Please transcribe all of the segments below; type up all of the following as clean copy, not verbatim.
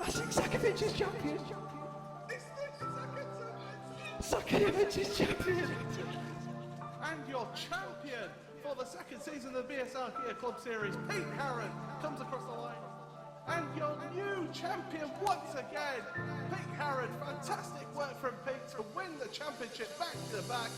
I think Sakovic is champion. Sakovic is champion. And your champion for the second season of the BSR Kia Club Series, Pete Harron, comes across the line. And your new champion once again, Pete Harron. Fantastic work from Pete to win the championship back to back.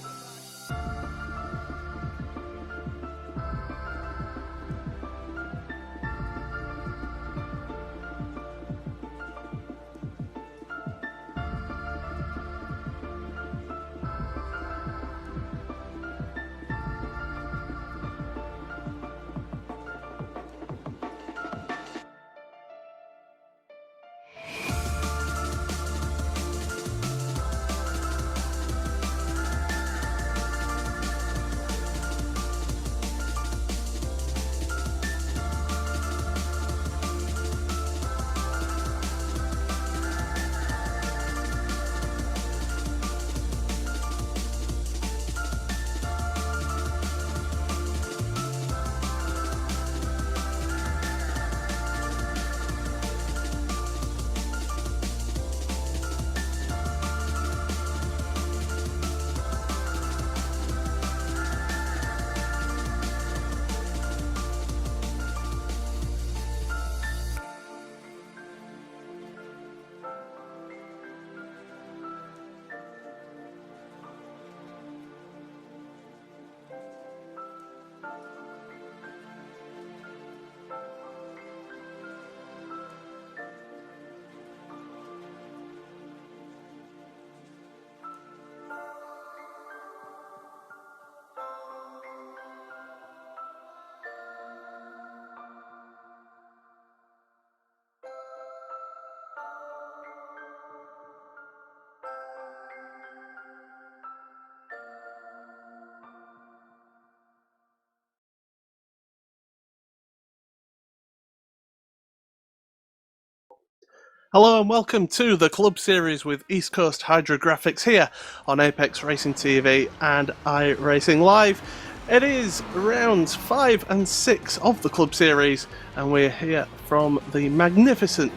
Hello and welcome to the Club Series with East Coast Hydrographics here on Apex Racing TV and iRacing Live. It is rounds 5 and 6 of the Club Series and we're here from the magnificent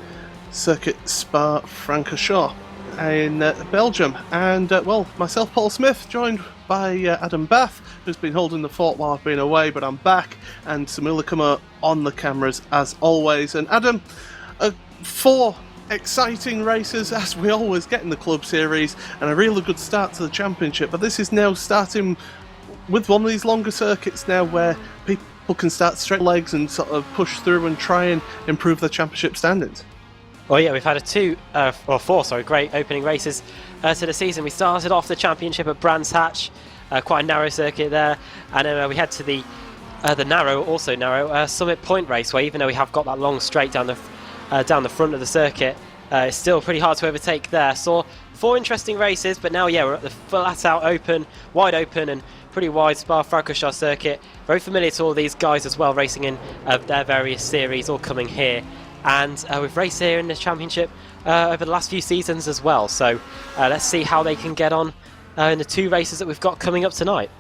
Circuit Spa-Francorchamps in Belgium. And well, myself, Paul Smith, joined by Adam Bath, who's been holding the fort while I've been away, but I'm back, and Samuli Kumo on the cameras as always. And Adam, 4 exciting races as we always get in the Club Series and a really good start to the championship, but this is now starting with one of these longer circuits now where people can start straight legs and sort of push through and try and improve their championship standings. Well, yeah, we've had four great opening races to the season. We started off the championship at Brands Hatch, quite a narrow circuit there, and then we head to the narrow Summit Point race, where even though we have got that long straight down the front of the circuit, it's still pretty hard to overtake there. Saw 4 interesting races, but now, yeah, we're at the flat-out open, wide open and pretty wide Spa-Francorchamps circuit. Very familiar to all these guys as well, racing in their various series, all coming here. And we've raced here in the championship over the last few seasons as well. So let's see how they can get on in the 2 races that we've got coming up tonight.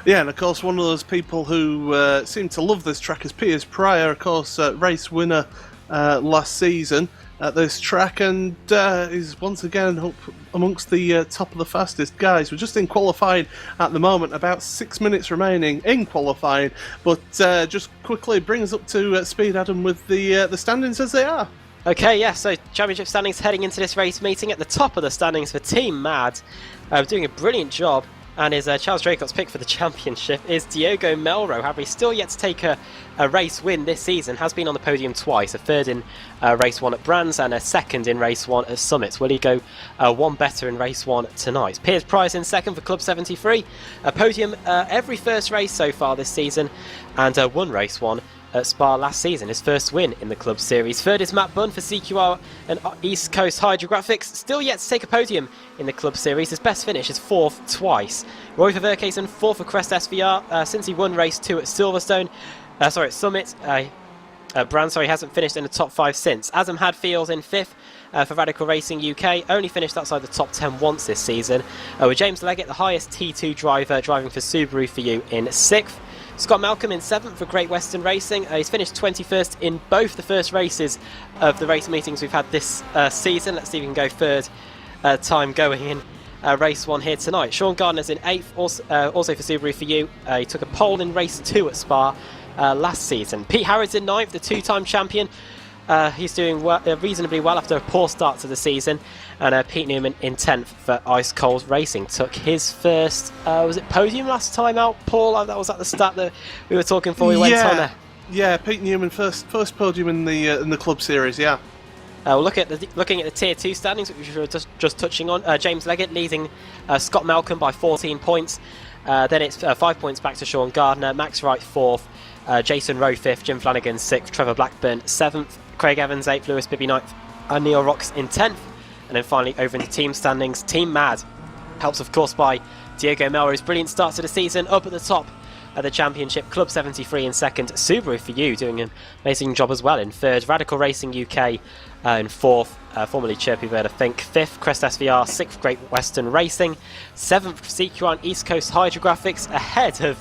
Yeah, and of course one of those people who seem to love this track is Piers Pryor, of course, race winner last season at this track, and is once again up amongst the top of the fastest guys. We're just in qualifying at the moment, about 6 minutes remaining in qualifying, but just quickly bring us up to speed, Adam, with the standings as they are. Okay, yeah, so championship standings heading into this race meeting. At the top of the standings for Team Mad, doing a brilliant job, and his Charles Draycott's pick for the championship is Diogo Melro. However, he's still yet to take a race win this season. Has been on the podium twice, a third in race 1 at Brands and a second in race 1 at Summit. Will he go one better in race 1 tonight? Piers Price in second for Club 73. A podium every first race so far this season, and won race 1 at Spa last season, his first win in the Club Series. Third is Matt Bunn for CQR and East Coast Hydrographics, still yet to take a podium in the Club Series. His best finish is 4th twice. Roy Verkersen 4th for Crest SVR since he won race 2 at Silverstone, at Summit. Brand, hasn't finished in the top 5 since. Adam Hadfield in 5th for Radical Racing UK, only finished outside the top 10 once this season. With James Leggett, the highest T2 driver, driving for Subaru for you, in 6th. Scott Malcolm in 7th for Great Western Racing. He's finished 21st in both the first races of the race meetings we've had this season. Let's see if we can go third time going in race 1 here tonight. Sean Gardner's in 8th, also for Subaru for you. He took a pole in race 2 at Spa last season. Pete Harrod's in 9th, the 2-time champion. He's doing reasonably well after a poor start to the season. And Pete Newman in 10th for Ice Cold Racing. Took his first, was it podium last time out, Paul? That was at the start that we were talking before we went on there. Yeah, Pete Newman first podium in the club series, yeah. Looking at the Tier 2 standings, which we were just touching on. James Leggett leading Scott Malcolm by 14 points. Then it's 5 points back to Sean Gardner. Max Wright 4th. Jason Rowe 5th. Jim Flanagan 6th. Trevor Blackburn 7th. Craig Evans 8th. Lewis Bibby 9th. And Neil Rocks in 10th. And then finally over into team standings. Team Mad helps, of course, by Diego Melro's brilliant start to the season. Up at the top of the championship, Club 73 in 2nd. Subaru for you doing an amazing job as well in 3rd. Radical Racing UK in 4th. Formerly Chirpy Bird, I think. 5th, Crest SVR. 6th, Great Western Racing. 7th, CQR and East Coast Hydrographics, ahead of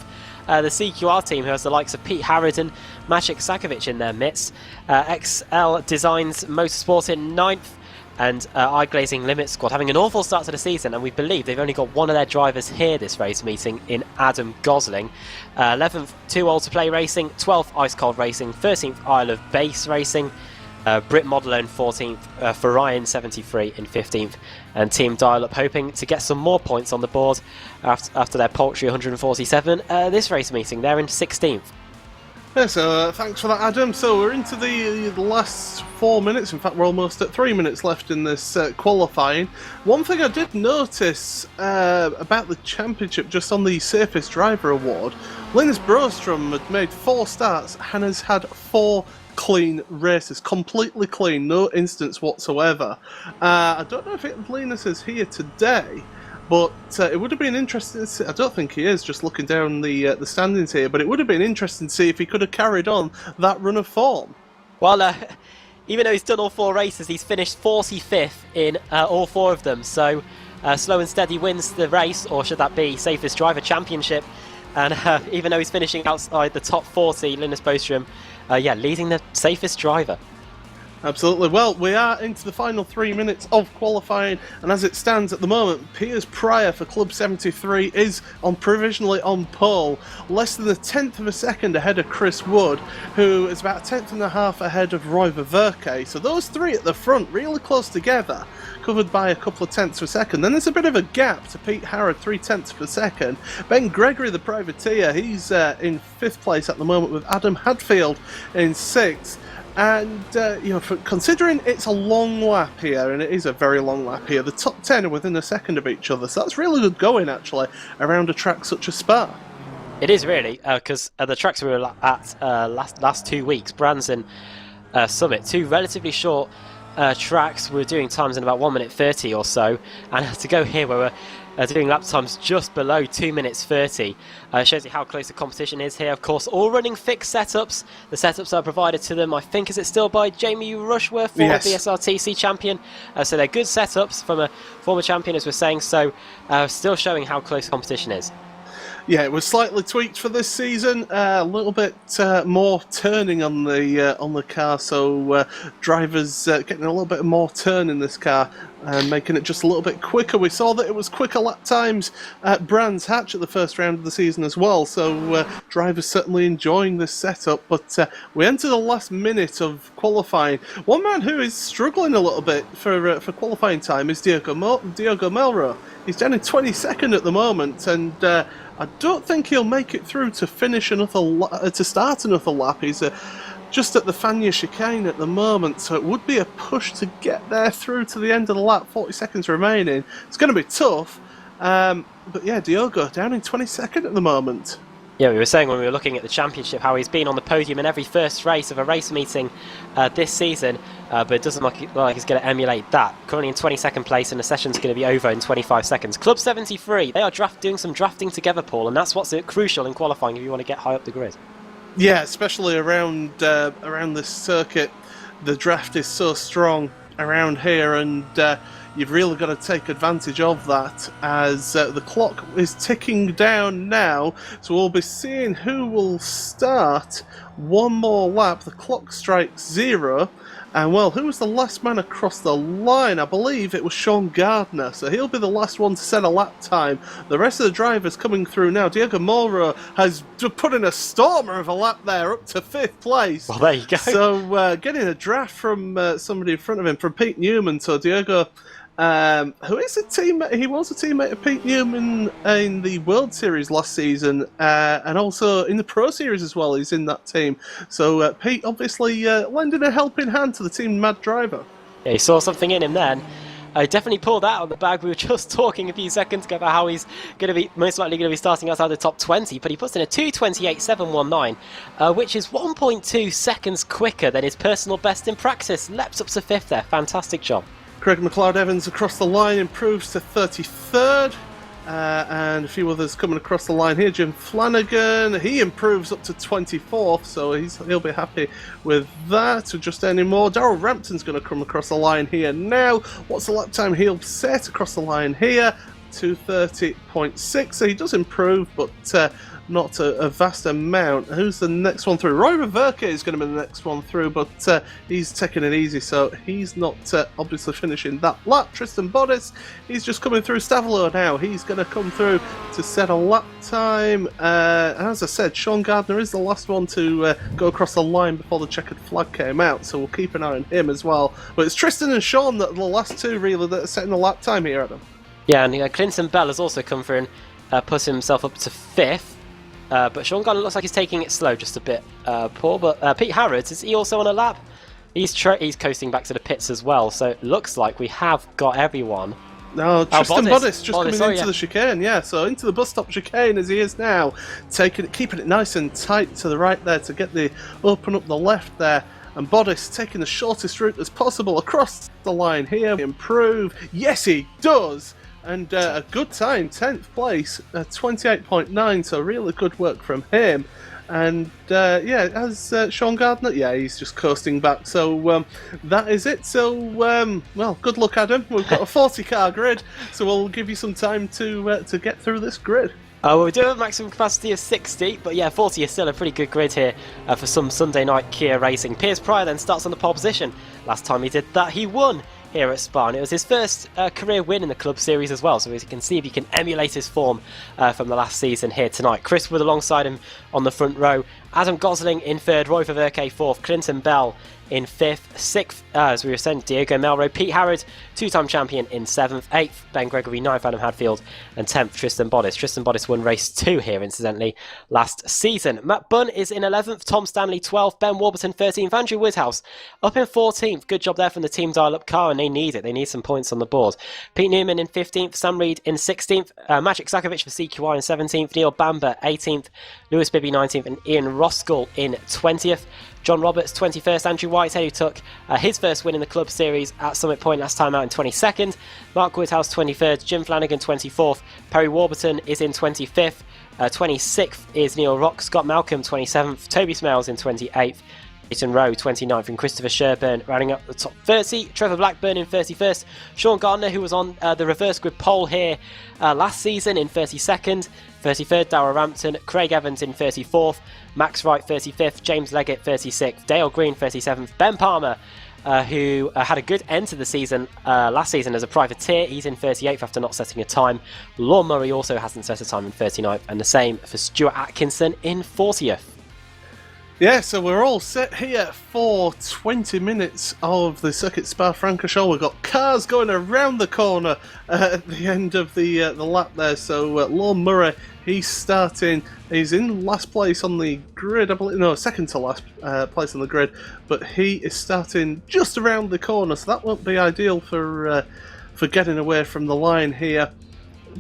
the CQR team, who has the likes of Pete Harrod and Maciek Sakovic in their midst. XL Designs Motorsport in 9th. And iGlazing Limit Squad having an awful start to the season, and we believe they've only got one of their drivers here this race meeting in Adam Gosling. 11th, Too Old to Play Racing. 12th, Ice Cold Racing. 13th, Isle of Base Racing. Brit Model in 14th, for Ryan 73 in 15th, and Team Dial Up hoping to get some more points on the board after their paltry 147 this race meeting. They're in 16th. Yeah, so thanks for that, Adam. So we're into the last 4 minutes. In fact, we're almost at 3 minutes left in this qualifying. One thing I did notice about the championship, just on the Safest Driver Award, Linus Broström had made 4 starts and has had 4 clean races, completely clean, no instance whatsoever. I don't know if Linus is here today, but it would have been interesting to see. I don't think he is, just looking down the standings here, but it would have been interesting to see if he could have carried on that run of form. Well, even though he's done all 4 races, he's finished 45th in all 4 of them, so Slow and Steady wins the race, or should that be Safest Driver Championship. And even though he's finishing outside the top 40, Linus Broström leading the safest driver. Absolutely. Well, we are into the final 3 minutes of qualifying, and as it stands at the moment, Piers Pryor for Club 73 is provisionally on pole, less than a tenth of a second ahead of Chris Wood, who is about a tenth and a half ahead of Roy Ververke. So those 3 at the front, really close together, covered by a couple of tenths of a second. Then there's a bit of a gap to Pete Harrod, 3 tenths of a second. Ben Gregory, the privateer, he's in 5th place at the moment, with Adam Hadfield in 6th. And, considering it's a long lap here, and it is a very long lap here, the top 10 are within a second of each other, so that's really good going, actually, around a track such as Spa. It is really, because the tracks we were at last 2 weeks, Brands and Summit, 2 relatively short tracks, we were doing times in about 1 minute 30 or so, and to go here where we're doing lap times just below 2 minutes 30. Shows you how close the competition is here. Of course, all running fixed setups. The setups are provided to them, I think, is it still by Jamie Rushworth, former BSRTC champion. So they're good setups from a former champion, as we're saying. So still showing how close the competition is. Yeah, it was slightly tweaked for this season. A little bit more turning on the car, so drivers getting a little bit more turn in this car and making it just a little bit quicker. We saw that it was quicker lap times at Brands Hatch at the first round of the season as well, so drivers certainly enjoying this setup. But we enter the last minute of qualifying. One man who is struggling a little bit for qualifying time is Diego Melro. He's down in 22nd at the moment, and I don't think he'll make it through to finish to start another lap. He's just at the Fania chicane at the moment, so it would be a push to get there through to the end of the lap. 40 seconds remaining. It's going to be tough, but yeah, Diogo down in 22nd at the moment. Yeah, we were saying when we were looking at the championship how he's been on the podium in every first race of a race meeting this season, but it doesn't look like he's going to emulate that. Currently in 22nd place, and the session's going to be over in 25 seconds. Club 73, they are doing some drafting together, Paul, and that's what's crucial in qualifying if you want to get high up the grid. Yeah, especially around this circuit, the draft is so strong. around here, and you've really got to take advantage of that as the clock is ticking down now. So we'll be seeing who will start one more lap. The clock strikes 0. And well, who was the last man across the line? I believe it was Sean Gardner, so he'll be the last one to set a lap time. The rest of the drivers coming through now. Diego Moro has put in a stormer of a lap there, up to 5th place. Well, there you go. So getting a draft from somebody in front of him, from Pete Newman. So Diego, who is a teammate, he was a teammate of Pete Newman in the World Series last season, and also in the Pro Series as well. He's in that team. So Pete obviously lending a helping hand to the Team Mad driver. Yeah, he saw something in him then. Definitely pulled that out of the bag. We were just talking a few seconds ago about how he's going to be most likely going to be starting outside the top 20, but he puts in a 2:28.719, which is 1.2 seconds quicker than his personal best in practice. Leaps up to 5th there. Fantastic job. Craig McLeod-Evans across the line improves to 33rd. And a few others coming across the line here. Jim Flanagan, he improves up to 24th, so he'll be happy with that. So just any more. Darrell Rampton's going to come across the line here now. What's the lap time he'll set across the line here? 2:30.6. So he does improve, but not a vast amount. Who's the next one through? Roy Reverke is going to be the next one through, but he's taking it easy, so he's not obviously finishing that lap. Tristan Bodis, he's just coming through. Stavelo now, he's going to come through to set a lap time. As I said, Sean Gardner is the last one to go across the line before the checkered flag came out, so we'll keep an eye on him as well. But it's Tristan and Sean that are the last two really that are setting the lap time here, Adam. Yeah, and Clinton Bell has also come through and put himself up to 5th. But Sean Gardner looks like he's taking it slow, just a bit poor. But Pete Harrods, is he also on a lap? He's coasting back to the pits as well. So it looks like we have got everyone. No, Tristan Bodis just coming into yeah. the chicane, yeah. So into the bus stop chicane as he is now, keeping it nice and tight to the right there to get the open up the left there. And Bodis taking the shortest route as possible across the line here. Improve, yes he does. And a good time, 10th place, 28.9, so really good work from him. And yeah, as Sean Gardner, yeah, he's just coasting back. So that is it. So, well, good luck, Adam. We've got a 40-car grid, so we'll give you some time to get through this grid. Well, we do have a maximum capacity of 60, but yeah, 40 is still a pretty good grid here for some Sunday night Kia racing. Piers Pryor then starts on the pole position. Last time he did that, he won here at Spa, and it was his first career win in the Club Series as well, so as you can see if he can emulate his form from the last season here tonight. Chris Wood alongside him on the front row, Adam Gosling in 3rd, Roy Ververke 4th, Clinton Bell in 5th, 6th, as we were saying, Diego Melro, Pete Harrod, 2-time champion in 7th, 8th, Ben Gregory, 9th, Adam Hadfield, and 10th, Tristan Bodis. Tristan Bodis won race 2 here, incidentally, last season. Matt Bunn is in 11th, Tom Stanley 12th, Ben Warburton 13th, Andrew Woodhouse up in 14th. Good job there from the team dial-up car, and they need it. They need some points on the board. Pete Newman in 15th, Sam Reed in 16th, Magic Zakovic for CQR in 17th, Neil Bamber 18th, Lewis Bibby 19th, and Ian Roskell in 20th. John Roberts 21st, Andrew Whitehead, who took his first win in the Club Series at Summit Point last time out, in 22nd. Mark Woodhouse 23rd, Jim Flanagan 24th, Perry Warburton is in 25th, 26th is Neil Rock, Scott Malcolm 27th, Toby Smales in 28th, Ethan Rowe 29th, and Christopher Sherburn rounding up the top 30. Trevor Blackburn in 31st. Sean Gardner, who was on the reverse grid pole here last season, in 32nd. 33rd, Darrell Rampton. Craig Evans in 34th. Max Wright 35th. James Leggett 36th. Dale Green 37th. Ben Palmer, who had a good end to the season last season as a privateer. He's in 38th after not setting a time. Lon Murray also hasn't set a time in 39th. And the same for Stuart Atkinson in 40th. Yeah, so we're all set here for 20 minutes of the Circuit Spa-Francorchamps. We've got cars going around the corner at the end of the lap there. So Lon Murray, he's starting. He's in last place on the grid, I believe. No, second to last place on the grid. But he is starting just around the corner, so that won't be ideal for getting away from the line here.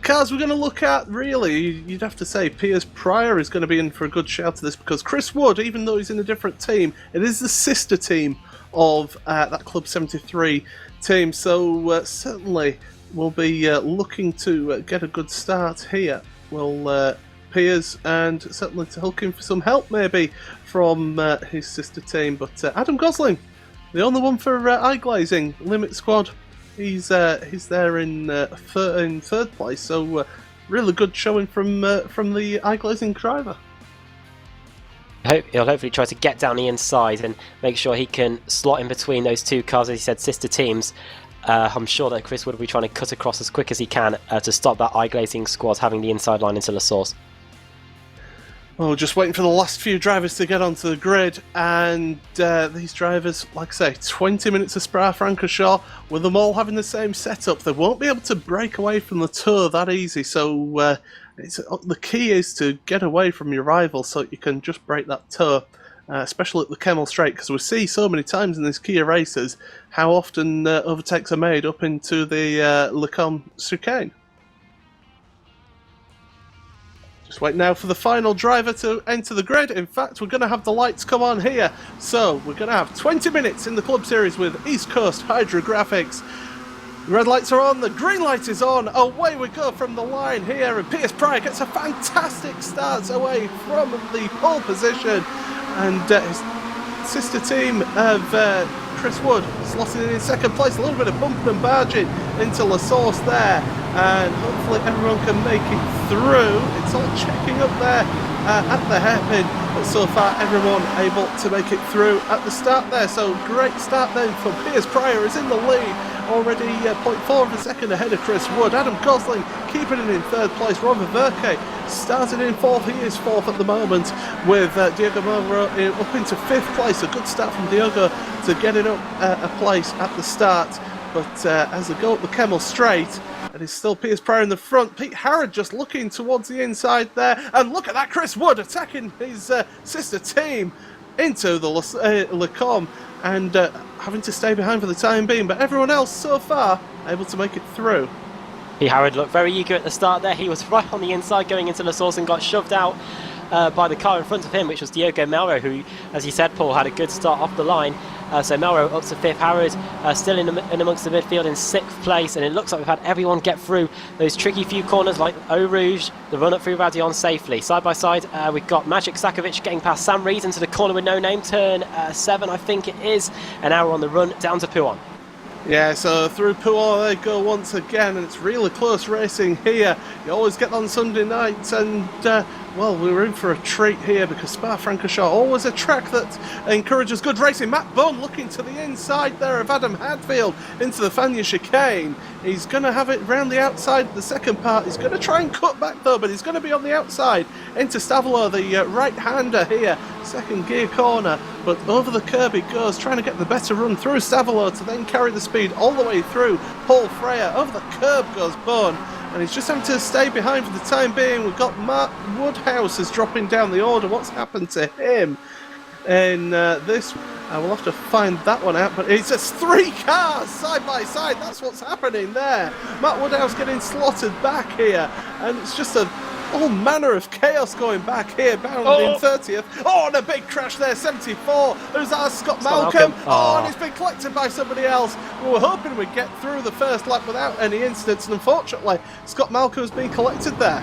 Cars we're going to look at, really, you'd have to say Piers Pryor is going to be in for a good shout to this, because Chris Wood, even though he's in a different team, it is the sister team of that Club 73 team, so certainly we'll be looking to get a good start here. Well, Piers, and certainly to looking for some help maybe from his sister team, but Adam Gosling, The only one for iGlazing, Limit Squad. He's there in third place, so really good showing from the iGlazing driver. He'll hopefully try to get down the inside and make sure he can slot in between those two cars, as he said, sister teams. I'm sure that Chris Wood will be trying to cut across as quick as he can to stop that iGlazing squad having the inside line into La Source. Oh, just waiting for the last few drivers to get onto the grid, and these drivers, like I say, 20 minutes of Spa-Francorchamps, with them all having the same setup. They won't be able to break away from the Tour that easy, so the key is to get away from your rival so you can just break that Tour, especially at the Kemmel Straight, because we see so many times in these Kia races how often overtakes are made up into the Le Combe chicane. Just wait now for the final driver to enter the grid. In fact, we're going to have the lights come on here. So we're going to have 20 minutes in the Club Series with East Coast Hydrographics. The red lights are on, the green light is on. Away we go from the line here, and Piers Pryor gets a fantastic start away from the pole position. And his sister team of Chris Wood slotting in second place. A little bit of bumping and barging into La Source there, and hopefully everyone can make it through. It's all checking up there at the hairpin, but so far everyone able to make it through at the start there. So great start then for Piers Pryor, is in the lead, already 0.4 of a second ahead of Chris Wood. Adam Gosling keeping it in third place. Robert Verke started in fourth. He is fourth at the moment, with Diogo Melro up into fifth place. A good start from Diogo to getting up a place at the start. But as they go up the Kemmel Straight, it is still Piers Pryor in the front. Pete Harrod just looking towards the inside there. And look at that, Chris Wood attacking his sister team into the Le Combe, and having to stay behind for the time being. But everyone else so far able to make it through. Pete Harrod looked very eager at the start there. He was right on the inside going into La Source and got shoved out by the car in front of him, which was Diogo Melro, who, as you said, Paul, had a good start off the line. So Melro up to fifth, Harrod still in amongst the midfield in sixth place, and it looks like we've had everyone get through those tricky few corners like Eau Rouge, the run up through Radion safely. Side by side, we've got Magic Sakovic getting past Sam Reed into the corner with no name, turn 7 I think it is, and now we're on the run down to Pouan. Yeah, so through Pouan they go once again, and it's really close racing here. You always get on Sunday nights, and well, we were in for a treat here, because Spa-Francorchamps always a track that encourages good racing. Matt Bunn looking to the inside there of Adam Hadfield into the Fania chicane. He's going to have it round the outside of the second part. He's going to try and cut back though, but he's going to be on the outside into Stavolo, the right-hander here. Second gear corner, but over the curb he goes, trying to get the better run through Stavolo to then carry the speed all the way through Paul Freyer. Over the curb goes Bunn, and he's just having to stay behind for the time being. We've got Mark Woodhouse is dropping down the order. What's happened to him in this? We'll have to find that one out, but it's just 3 cars side by side. That's what's happening there. Matt Woodhouse getting slotted back here, and it's just all manner of chaos going back here, bound in 30th. Oh, and a big crash there, 74. Who's that? Scott Malcolm. Oh, and it's been collected by somebody else. We were hoping we'd get through the first lap without any incidents, and unfortunately, Scott Malcolm has been collected there.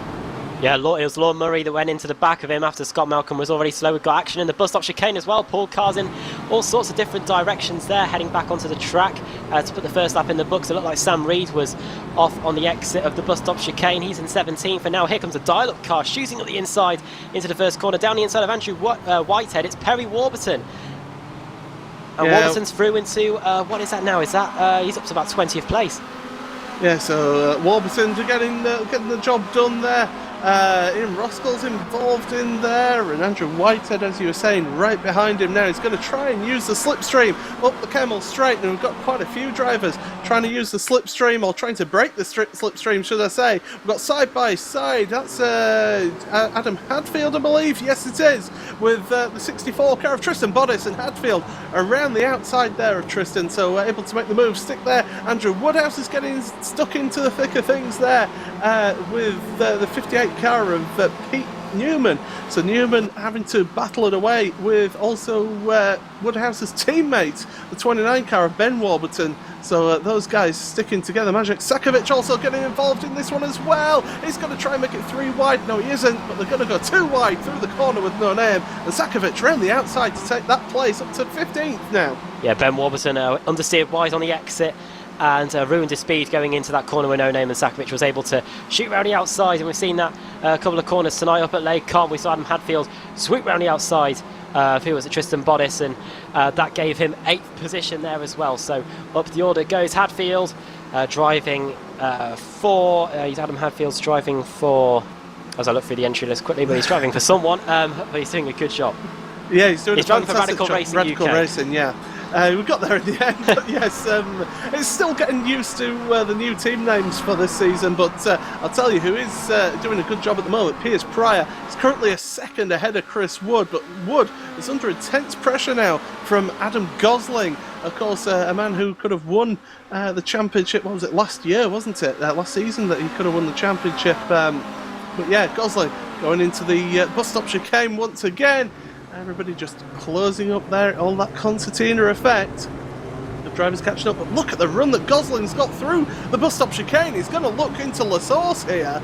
Yeah, it was Lord Murray that went into the back of him after Scott Malcolm was already slow. We've got action in the bus stop chicane as well. Paul cars in all sorts of different directions there, heading back onto the track to put the first lap in the books. It looked like Sam Reed was off on the exit of the bus stop chicane. He's in 17th, and now here comes a dial-up car shooting up the inside into the first corner. Down the inside of Andrew Whitehead, it's Perry Warburton. And Warburton's through into, what is that now? Is that, he's up to about 20th place. Yeah, so Warburton's getting the job done there. Ian Roskell's involved in there, and Andrew Whitehead, as you were saying, right behind him now. He's going to try and use the slipstream up the Kemmel Straight, and we've got quite a few drivers trying to use the slipstream, or trying to break the slipstream, should I say. We've got side by side, that's Adam Hadfield, I believe. Yes, it is, with the 64 car of Tristan Bodis, and Hadfield around the outside there of Tristan, so we're able to make the move, stick there. Andrew Woodhouse is getting stuck into the thick of things there with the 58 car of Pete Newman. So Newman having to battle it away with also Woodhouse's teammate, the 29 car of Ben Warburton. So those guys sticking together. Magic Sakovic also getting involved in this one as well. He's going to try and make it 3 wide. No, he isn't, but they're going to go 2 wide through the corner with no name. And Sakovic around the outside to take that place up to 15th now. Yeah, Ben Warburton understeered wide on the exit and ruined his speed going into that corner with no name, and Sakovic was able to shoot round the outside, and we've seen that a couple of corners tonight up at Lake Com. We saw Adam Hadfield swoop round the outside, who was at Tristan Bodice, and that gave him 8th position there as well. So up the order goes Hadfield, driving for, Adam Hadfield's driving for, as I look through the entry list quickly, but he's driving for someone, but he's doing a good job. Yeah, he's doing a driving for fantastic Radical job. Racing Radical UK. Racing, yeah. We got there in the end, but yes, it's still getting used to the new team names for this season, but I'll tell you who is doing a good job at the moment. Piers Pryor is currently a second ahead of Chris Wood, but Wood is under intense pressure now from Adam Gosling, of course, a man who could have won the championship, what was it, last year, wasn't it? Last season that he could have won the championship, but yeah, Gosling going into the bus stop chicane once again. Everybody just closing up there, all that concertina effect. The driver's catching up, but look at the run that Gosling's got through the bus stop chicane. He's going to look into La Source here,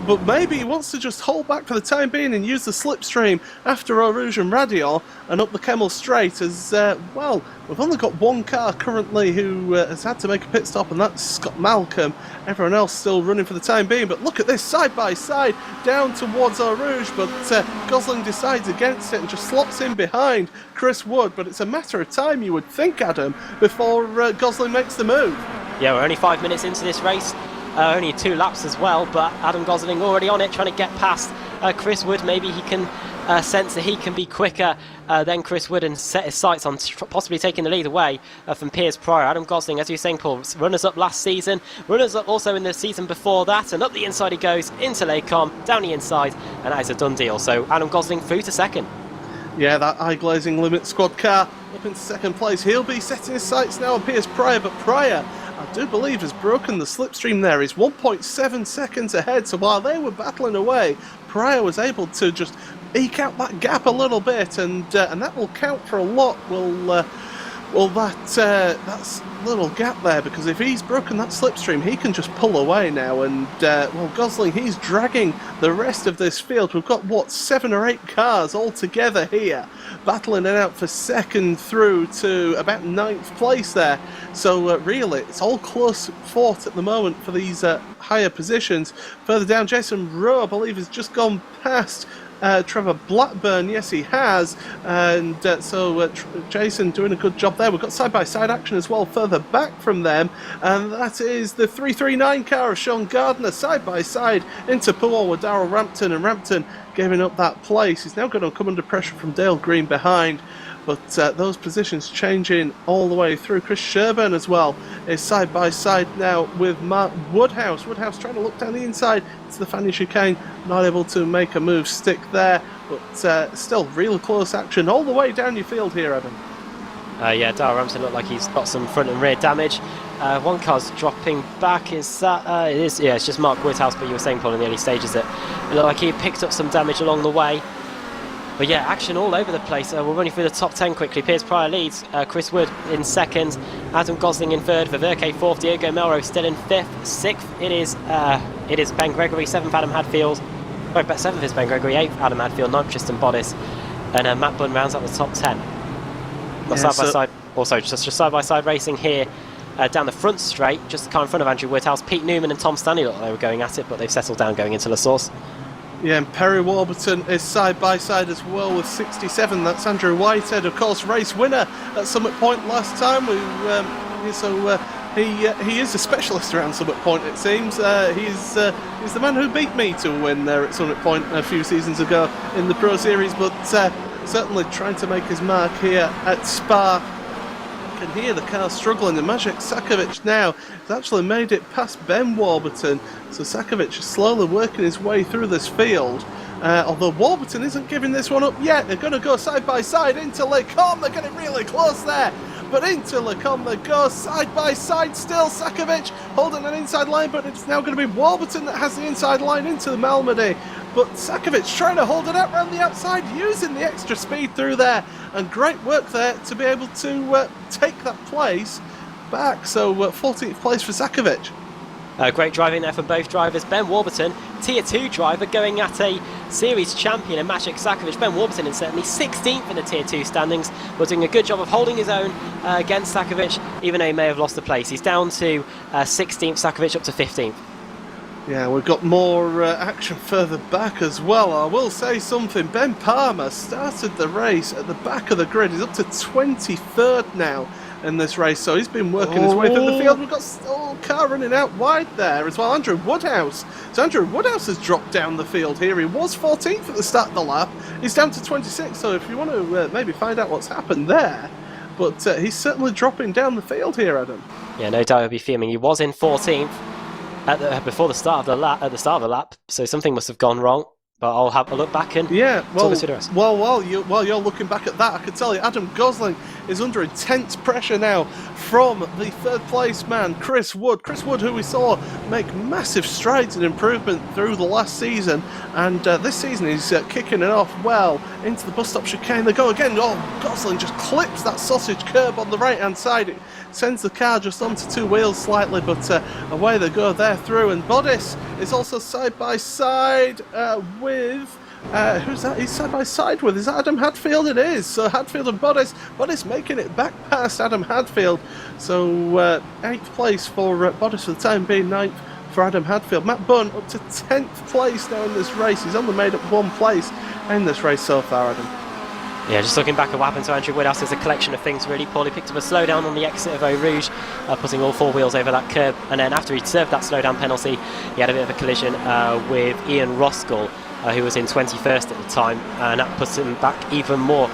but maybe he wants to just hold back for the time being and use the slipstream after Eau Rouge and Radiol and up the Kemmel Straight as, well, we've only got one car currently who has had to make a pit stop, and that's Scott Malcolm. Everyone else still running for the time being, but look at this, side by side, down towards Eau Rouge, but Gosling decides against it and just slots in behind Chris Wood, but it's a matter of time, you would think, Adam, before Gosling makes the move. Yeah, we're only 5 minutes into this race. Only 2 laps as well, but Adam Gosling already on it, trying to get past Chris Wood. Maybe he can sense that he can be quicker than Chris Wood and set his sights on possibly taking the lead away from Piers Pryor. Adam Gosling, as you were saying, Paul, runners-up last season, runners-up also in the season before that, and up the inside he goes, into Lake Com, down the inside, and that is a done deal. So Adam Gosling through to second. Yeah, that eye-glazing Limit Squad car up in second place. He'll be setting his sights now on Piers Pryor, but Pryor, I do believe, has broken the slipstream there. He's 1.7 seconds ahead, so while they were battling away, Pryor was able to just eke out that gap a little bit, and that will count for a lot. Well, that's little gap there, because if he's broken that slipstream, he can just pull away now, and well, Gosling, he's dragging the rest of this field. We've got, what, 7 or 8 cars all together here, battling it out for second through to about 9th place there. So really, it's all close fought at the moment for these higher positions. Further down, Jason Rowe, I believe, has just gone past Trevor Blackburn. Yes, he has, and so Jason doing a good job there. We've got side-by-side action as well further back from them, and that is the 339 car of Sean Gardner side-by-side into Pooh with Darrell Rampton, and Rampton giving up that place. He's now going to come under pressure from Dale Green behind, but those positions changing all the way through. Chris Sherburn as well is side-by-side now with Mark Woodhouse. Woodhouse trying to look down the inside to the Fanny chicane, not able to make a move stick there, but still real close action all the way down your field here, Evan. Yeah, Darrell Rampton looked like he's got some front and rear damage. One car's dropping back. Is that? It is. Yeah, it's just Mark Woodhouse. But you were saying, Paul, in the early stages that it looked like he picked up some damage along the way. But yeah, action all over the place. We're running through the top 10 quickly. Piers Pryor leads. Chris Wood in second. Adam Gosling in third. Ververke fourth. Diego Melrose still in fifth. Sixth, it is Ben Gregory. Seventh, Adam Hadfield. Sorry, seventh is Ben Gregory. Eighth, Adam Hadfield. Ninth, Tristan Bodice. And Matt Bunn rounds out the top 10. Got side-by-side. Also, just side-by-side racing here. Down the front straight, just the car in front of Andrew Woodhouse. Pete Newman and Tom Stanley looked like they were going at it, but they've settled down going into La Source. Yeah, and Perry Warburton is side-by-side as well with 67. That's Andrew Whitehead, of course, race winner at Summit Point last time. He is a specialist around Summit Point, it seems. He's the man who beat me to win there at Summit Point a few seasons ago in the Pro Series, but certainly trying to make his mark here at Spa. You can hear the car struggling, and Magic Sakovic now has actually made it past Ben Warburton, so Sakovic is slowly working his way through this field, although Warburton isn't giving this one up yet. They're going to go side by side into Lake Com. They're getting really close there, but into Lake Com they go side by side still. Sakovic holding an inside line, but it's now going to be Warburton that has the inside line into the Malmedy, but Sakovic trying to hold it out around the outside, using the extra speed through there, and great work there to be able to take that place back. So 14th place for Sakovic. Great driving there from both drivers. Ben Warburton, Tier 2 driver, going at a series champion in Maciek Sakovic. Ben Warburton is certainly 16th in the Tier 2 standings, but doing a good job of holding his own against Sakovic, even though he may have lost the place. He's down to 16th, Sakovic up to 15th. Yeah, we've got more action further back as well. I will say something. Ben Palmer started the race at the back of the grid. He's up to 23rd now in this race, so he's been working his way through the field. We've got a car running out wide there as well. Andrew Woodhouse. So Andrew Woodhouse has dropped down the field here. He was 14th at the start of the lap. He's down to 26th, so if you want to maybe find out what's happened there. But he's certainly dropping down the field here, Adam. Yeah, no doubt he'll be fuming. He was in 14th before the start of the lap. At the start of the lap, so something must have gone wrong. But I'll have a look back and while you're looking back at that, I can tell you Adam Gosling is under intense pressure now from the third place man, Chris Wood. Chris Wood, who we saw make massive strides in improvement through the last season, and this season he's kicking it off well into the bus stop chicane. They go again. Oh, Gosling just clips that sausage curb on the right hand side. It sends the car just onto two wheels slightly, but away they go there through. And Bodis is also side by side with who's that? He's side by side with, is that Adam Hadfield? It is. So Hadfield and Bodis making it back past Adam Hadfield. So 8th place for Bodis for the time being, 9th for Adam Hadfield. Matt Bunn up to 10th place now in this race. He's only made up one place in this race so far, Adam. Yeah, just looking back at what happened to Andrew Woodhouse, there's a collection of things really poorly. Picked up a slowdown on the exit of Eau Rouge, putting all four wheels over that curb, and then after he'd served that slowdown penalty, he had a bit of a collision with Ian Roskell, who was in 21st at the time, and that puts him back even more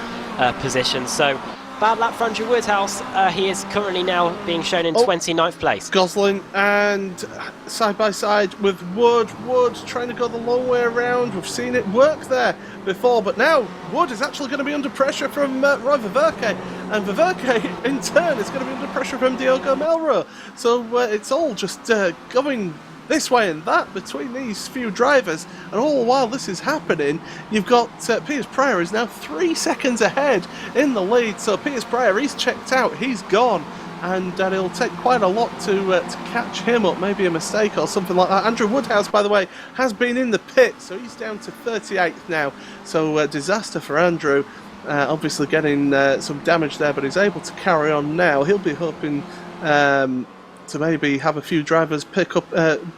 position. So bad lap for Andrew Woodhouse. He is currently now being shown in 29th place. Gosling and side by side with Wood. Wood trying to go the long way around. We've seen it work there before, but now Wood is actually going to be under pressure from Roy Viverke, and Viverke in turn is going to be under pressure from Diogo Melro. So it's all just going this way and that between these few drivers, and all the while this is happening, you've got Piers Pryor is now 3 seconds ahead in the lead. So Piers Pryor, he's checked out, he's gone, and it'll take quite a lot to catch him up, maybe a mistake or something like that. Andrew Woodhouse, by the way, has been in the pit, so he's down to 38th now, so disaster for Andrew. Obviously getting some damage there, but he's able to carry on now. He'll be hoping to maybe have a few drivers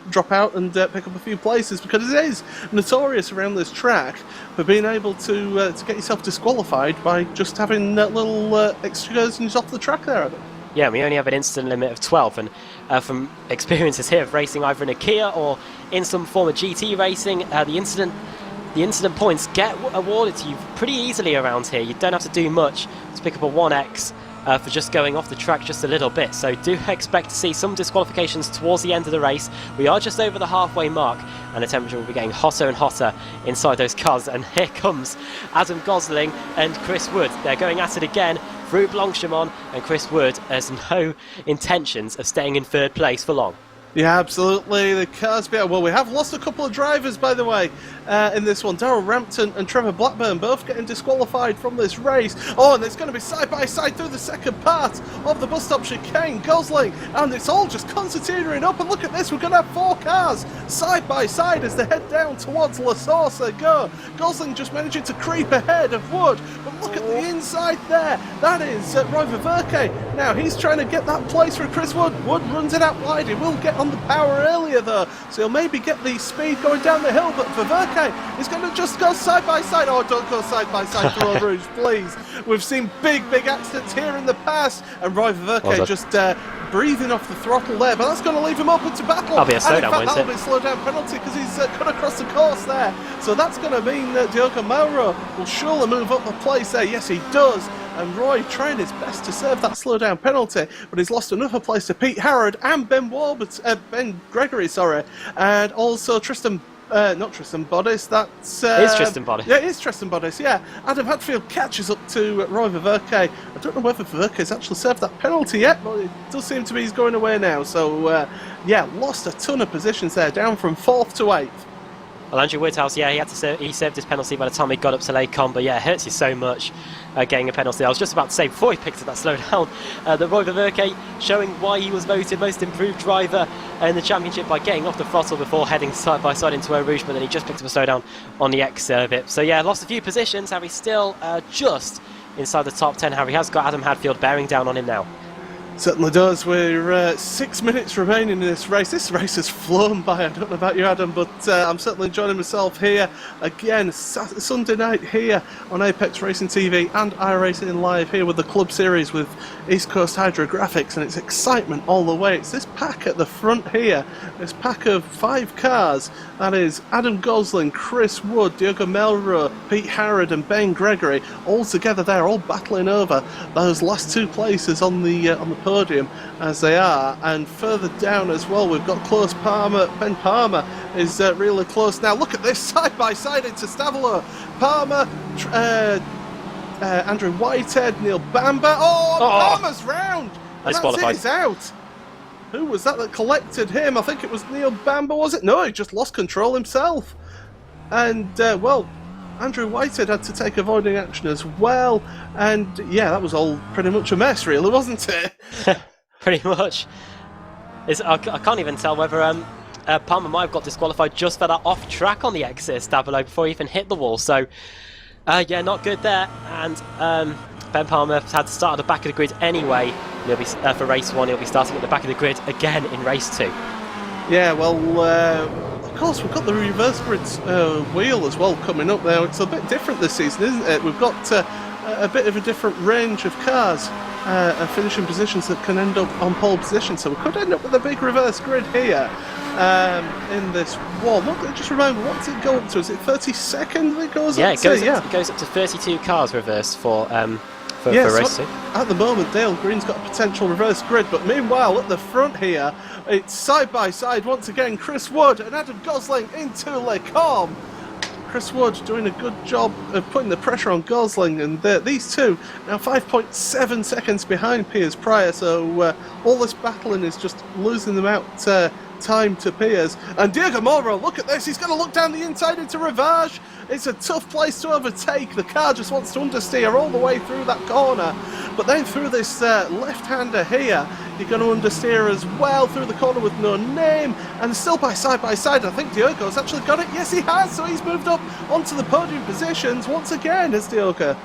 drop out and pick up a few places, because it is notorious around this track for being able to get yourself disqualified by just having little excursions off the track there, Adam. Yeah, we only have an instant limit of 12, and from experiences here of racing either in a Kia or in some form of GT racing, the incident points get awarded to you pretty easily around here. You don't have to do much to pick up a 1x for just going off the track just a little bit. So do expect to see some disqualifications towards the end of the race. We are just over the halfway mark, and the temperature will be getting hotter and hotter inside those cars. And here comes Adam Gosling and Chris Wood. They're going at it again through Blanchimont, and Chris Wood has no intentions of staying in third place for long. Yeah, absolutely. The cars behind. Well, we have lost a couple of drivers, by the way, in this one. Darryl Rampton and Trevor Blackburn both getting disqualified from this race. Oh, and it's going to be side by side through the second part of the bus stop chicane. Gosling, and it's all just concertinaing up. And look at this, we're going to have 4 cars side by side as they head down towards La Source. They go. Gosling just managing to creep ahead of Wood. But look at the inside there. That is Roy Viverke. Now he's trying to get that place for Chris Wood. Wood runs it out wide. He will get on the power earlier though, so he'll maybe get the speed going down the hill, but Viverke is going to just go side by side. Oh, don't go side by side through Eau Rouge, please. We've seen big accidents here in the past, and Roy Viverke just breathing off the throttle there, but that's going to leave him open to battle. That'll be a slowdown, won't it? That'll be a slowdown penalty because he's cut across the course there. So that's going to mean that Diogo Mauro will surely move up the place there. Yes, he does. And Roy trying his best to serve that slowdown penalty, but he's lost another place to Pete Harrod and Ben Gregory, and also not Tristan Bodis. That's it's Tristan Bodis. Yeah, it is Tristan Bodis. Yeah, Adam Hadfield catches up to Roy Viverke. I don't know whether Viverke has actually served that penalty yet, but it does seem to be he's going away now. So yeah, lost a ton of positions there, down from 4th to 8th. Well, Andrew Woodhouse, yeah, he served his penalty by the time he got up to Lacombe, but yeah, it hurts you so much getting a penalty. I was just about to say, before he picked up that slow down, that Roy Verwerke showing why he was voted most improved driver in the championship by getting off the throttle before heading side by side into Eau Rouge, but then he just picked up a slow down on the X-Servit. So yeah, lost a few positions. Harry's still just inside the top 10. Harry has got Adam Hadfield bearing down on him now. Certainly does. We're 6 minutes remaining in this race. This race has flown by. I don't know about you, Adam, but I'm certainly enjoying myself here. Again, Sunday night here on Apex Racing TV and iRacing Live here with the Club Series with East Coast Hydrographics, and it's excitement all the way. It's this pack at the front here, this pack of 5 cars. That is Adam Gosling, Chris Wood, Diogo Melro, Pete Harrod and Ben Gregory, all together there, all battling over those last 2 places on the podium as they are. And further down as well, we've got close Palmer. Ben Palmer is really close now. Look at this, side by side into Stavolo. Palmer, Andrew Whitehead, Neil Bamber. Palmer's round. That's it, he's out. Who was that collected him? I think it was Neil Bamber, was it? No, he just lost control himself. And, well, Andrew Whitehead had to take avoiding action as well. And, yeah, that was all pretty much a mess, really, wasn't it? Pretty much. I can't even tell whether Palmer might have got disqualified just for that off track on the exit, Stavolo, before he even hit the wall. So, yeah, not good there. And Ben Palmer had to start at the back of the grid anyway. He'll be, for race 1, he'll be starting at the back of the grid again in race 2. Yeah, well, of course, we've got the reverse grid wheel as well coming up there. It's a bit different this season, isn't it? We've got a bit of a different range of cars and finishing positions that can end up on pole position. So we could end up with a big reverse grid here in this wall. Just remember, what does it go up to? Is it 30 seconds it goes up to? It goes up to 32 cars reverse for race 2. At the moment, Dale Green's got a potential reverse grid, but meanwhile, at the front here, it's side by side once again. Chris Wood and Adam Gosling into Lacombe. Chris Wood doing a good job of putting the pressure on Gosling, and these two now 5.7 seconds behind Piers Pryor, so all this battling is just losing them out time to Piers. And Diego Melro, look at this, he's going to look down the inside into Rivage. It's a tough place to overtake. The car just wants to understeer all the way through that corner, but then through this left-hander here, you're going to understeer as well through the corner with no name, and still by side. I think Diogo's actually got it. Yes, he has, so he's moved up onto the podium positions once again as Diogo.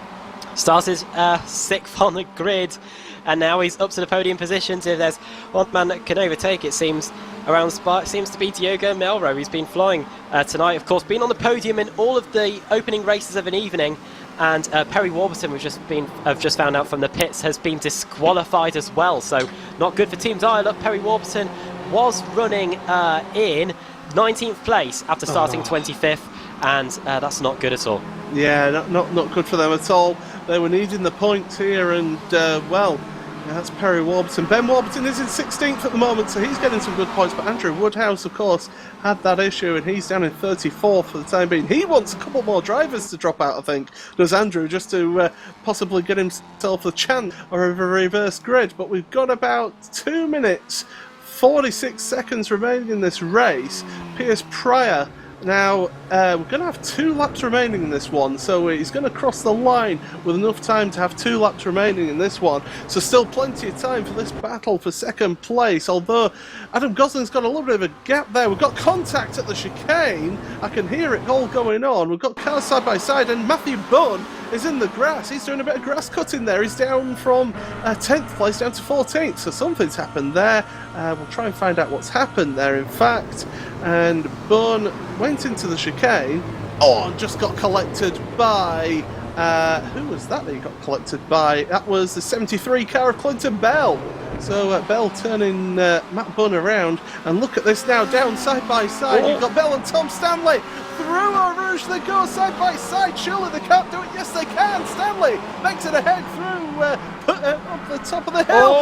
Started 6th on the grid, and now he's up to the podium positions. If there's one man that can overtake, it seems to be Diogo Melro. He's been flying tonight, of course, been on the podium in all of the opening races of an evening. And Perry Warburton, we've just found out from the pits, has been disqualified as well. So not good for Team Dial-Up. Perry Warburton was running in 19th place after starting 25th, and that's not good at all. Yeah, not good for them at all. They were needing the points here, and well, that's Perry Warburton. Ben Warburton is in 16th at the moment, so he's getting some good points. But Andrew Woodhouse, of course, had that issue, and he's down in 34th for the time being. He wants a couple more drivers to drop out, I think, does Andrew, just to possibly get himself a chance or a reverse grid. But we've got about 2 minutes, 46 seconds remaining in this race. Piers Pryor. Now, we're going to have 2 laps remaining in this one, so he's going to cross the line with enough time to have 2 laps remaining in this one. So still plenty of time for this battle for second place, although Adam Gosling's got a little bit of a gap there. We've got contact at the chicane. I can hear it all going on. We've got cars side by side, and Matthew Bunn is in the grass. He's doing a bit of grass cutting there. He's down from 10th place down to 14th, so something's happened there. We'll try and find out what's happened there, in fact. And Bunn went into the chicane. And just got collected by... who was that he got collected by? That was the 73 car of Clinton Bell. So Bell turning Matt Bunn around, and look at this now, down side by side. You've got Bell and Tom Stanley. Through Eau Rouge they go side by side. Surely they can't do it. Yes, they can. Stanley makes it ahead through up the top of the hill.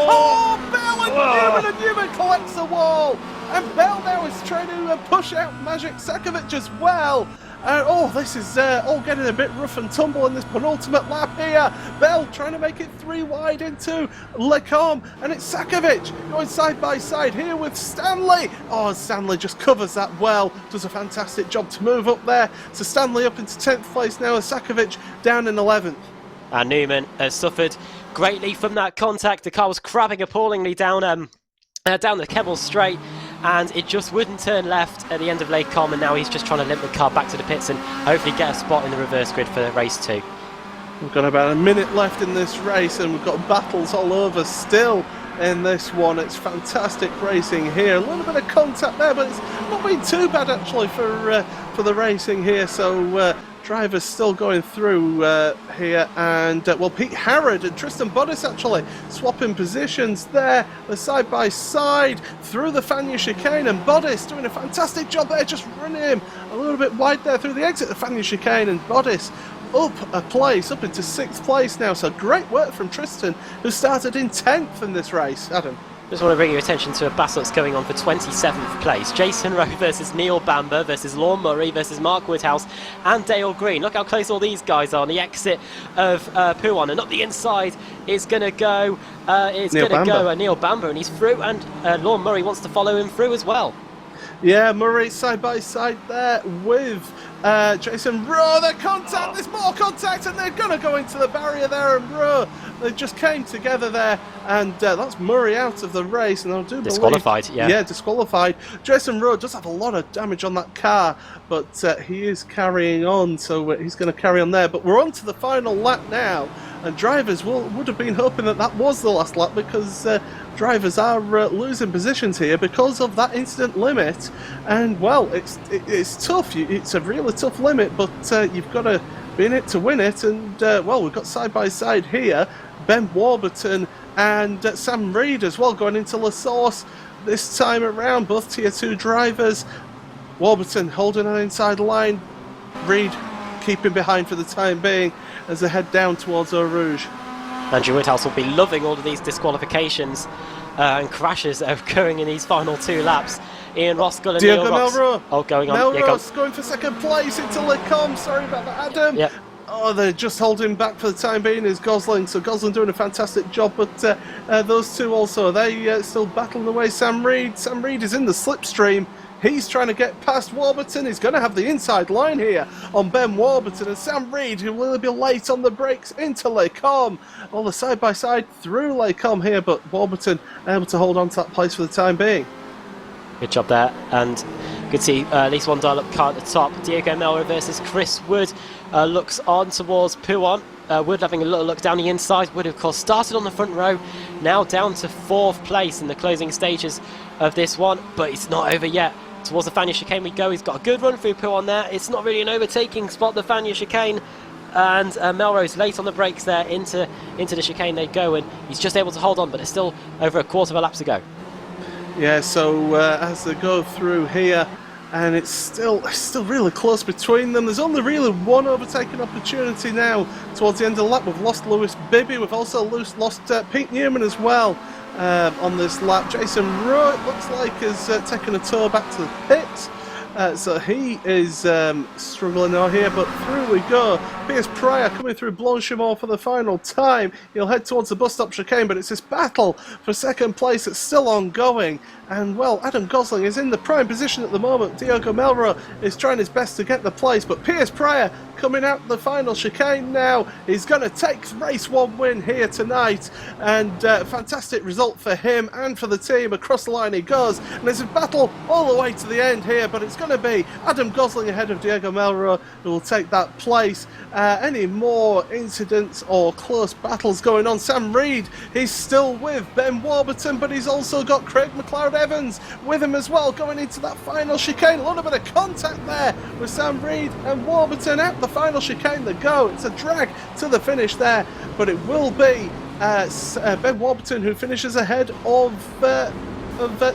Bell and Newman collects the wall. And Bell now is trying to push out Magic Sakovic as well. Oh, this is all getting a bit rough and tumble in this penultimate lap here. Bell trying to make it 3 wide into Lecombe, and it's Sakovic going side by side here with Stanley. Oh, Stanley just covers that well, does a fantastic job to move up there. So Stanley up into 10th place now, and Sakovic down in 11th. And Newman has suffered greatly from that contact. The car was crabbing appallingly down the Kebble Straight, and it just wouldn't turn left at the end of Lecombe, and now he's just trying to limp the car back to the pits and hopefully get a spot in the reverse grid for race 2. We've got about a minute left in this race, and we've got battles all over still in this one. It's fantastic racing here. A little bit of contact there, but it's not been too bad actually for the racing here. So drivers still going through here, and well, Pete Harrod and Tristan Bodis actually swapping positions there. They're side by side through the Fania chicane, and Bodis doing a fantastic job there, just running him a little bit wide there through the exit of the Fania chicane, and Bodis up a place, up into 6th place now. So great work from Tristan, who started in 10th in this race. Adam. Just want to bring your attention to a battle that's going on for 27th place. Jason Rowe versus Neil Bamber versus Lorne Murray versus Mark Woodhouse and Dale Green. Look how close all these guys are on the exit of Pouan, and up the inside is going to go Neil Bamber, and he's through, and Lorne Murray wants to follow him through as well. Yeah, Murray side by side there with Jason Rowe. Their contact, there's more contact, and they're going to go into the barrier there, and Rowe, they just came together there, and that's Murray out of the race, and I do disqualified, believe, yeah, disqualified. Jason Rowe does have a lot of damage on that car, but he is carrying on, so he's going to carry on there. But we're on to the final lap now, and drivers would have been hoping that was the last lap, because drivers are losing positions here because of that incident limit. And well, it's tough. It's a really tough limit, but you've got to be in it to win it. And well, we've got side by side here Ben Warburton and Sam Reed as well going into La Source this time around, both tier 2 drivers. Warburton holding an inside line, Reed keeping behind for the time being as they head down towards Eau Rouge. Andrew Woodhouse will be loving all of these disqualifications and crashes that are occurring in these final 2 laps. Ian Roskell and Diego Neil Ross. Melrose. Oh, going on. Melrose going for 2nd place into Lecombe. Sorry about that, Adam. Yep. Oh, they're just holding back for the time being is Gosling. So Gosling doing a fantastic job, but those two also, they still battling away. Sam Reed is in the slipstream. He's trying to get past Warburton. He's going to have the inside line here on Ben Warburton, and Sam Reed, who will be late on the brakes into Lecombe. All the side-by-side through Lecombe here, but Warburton able to hold on to that place for the time being. Good job there, and good to see at least one dial-up car at the top. Diego Melrose versus Chris Wood looks on towards Pouan. Wood having a little look down the inside. Wood, of course, started on the front row, now down to 4th place in the closing stages of this one, but it's not over yet. Towards the Fania chicane we go. He's got a good run through Pouan there. It's not really an overtaking spot, the Fania chicane, and Melrose late on the brakes there into the chicane they go, and he's just able to hold on, but there's still over a quarter of a lap to go. Yeah, so as they go through here, and it's still really close between them. There's only really one overtaking opportunity now towards the end of the lap. We've lost Lewis Bibby. We've also lost Pete Newman as well on this lap. Jason Rowe, it looks like, has taken a tour back to the pits. So he is struggling out here, but through we go. Piers Pryor coming through Blanchimont for the final time. He'll head towards the bus stop chicane, but it's this battle for 2nd place that's still ongoing. And well, Adam Gosling is in the prime position at the moment. Diego Melrose is trying his best to get the place, but Piers Pryor coming out the final chicane now. He's going to take race 1 win here tonight, and fantastic result for him and for the team. Across the line he goes, and there's a battle all the way to the end here, but it's going to be Adam Gosling ahead of Diego Melrose who will take that place. Any more incidents or close battles going on? Sam Reed, he's still with Ben Warburton, but he's also got Craig McLeod Evans with him as well going into that final chicane. A little bit of contact there with Sam Reed and Warburton at the final chicane they go. It's a drag to the finish there, but it will be Ben Warburton who finishes ahead of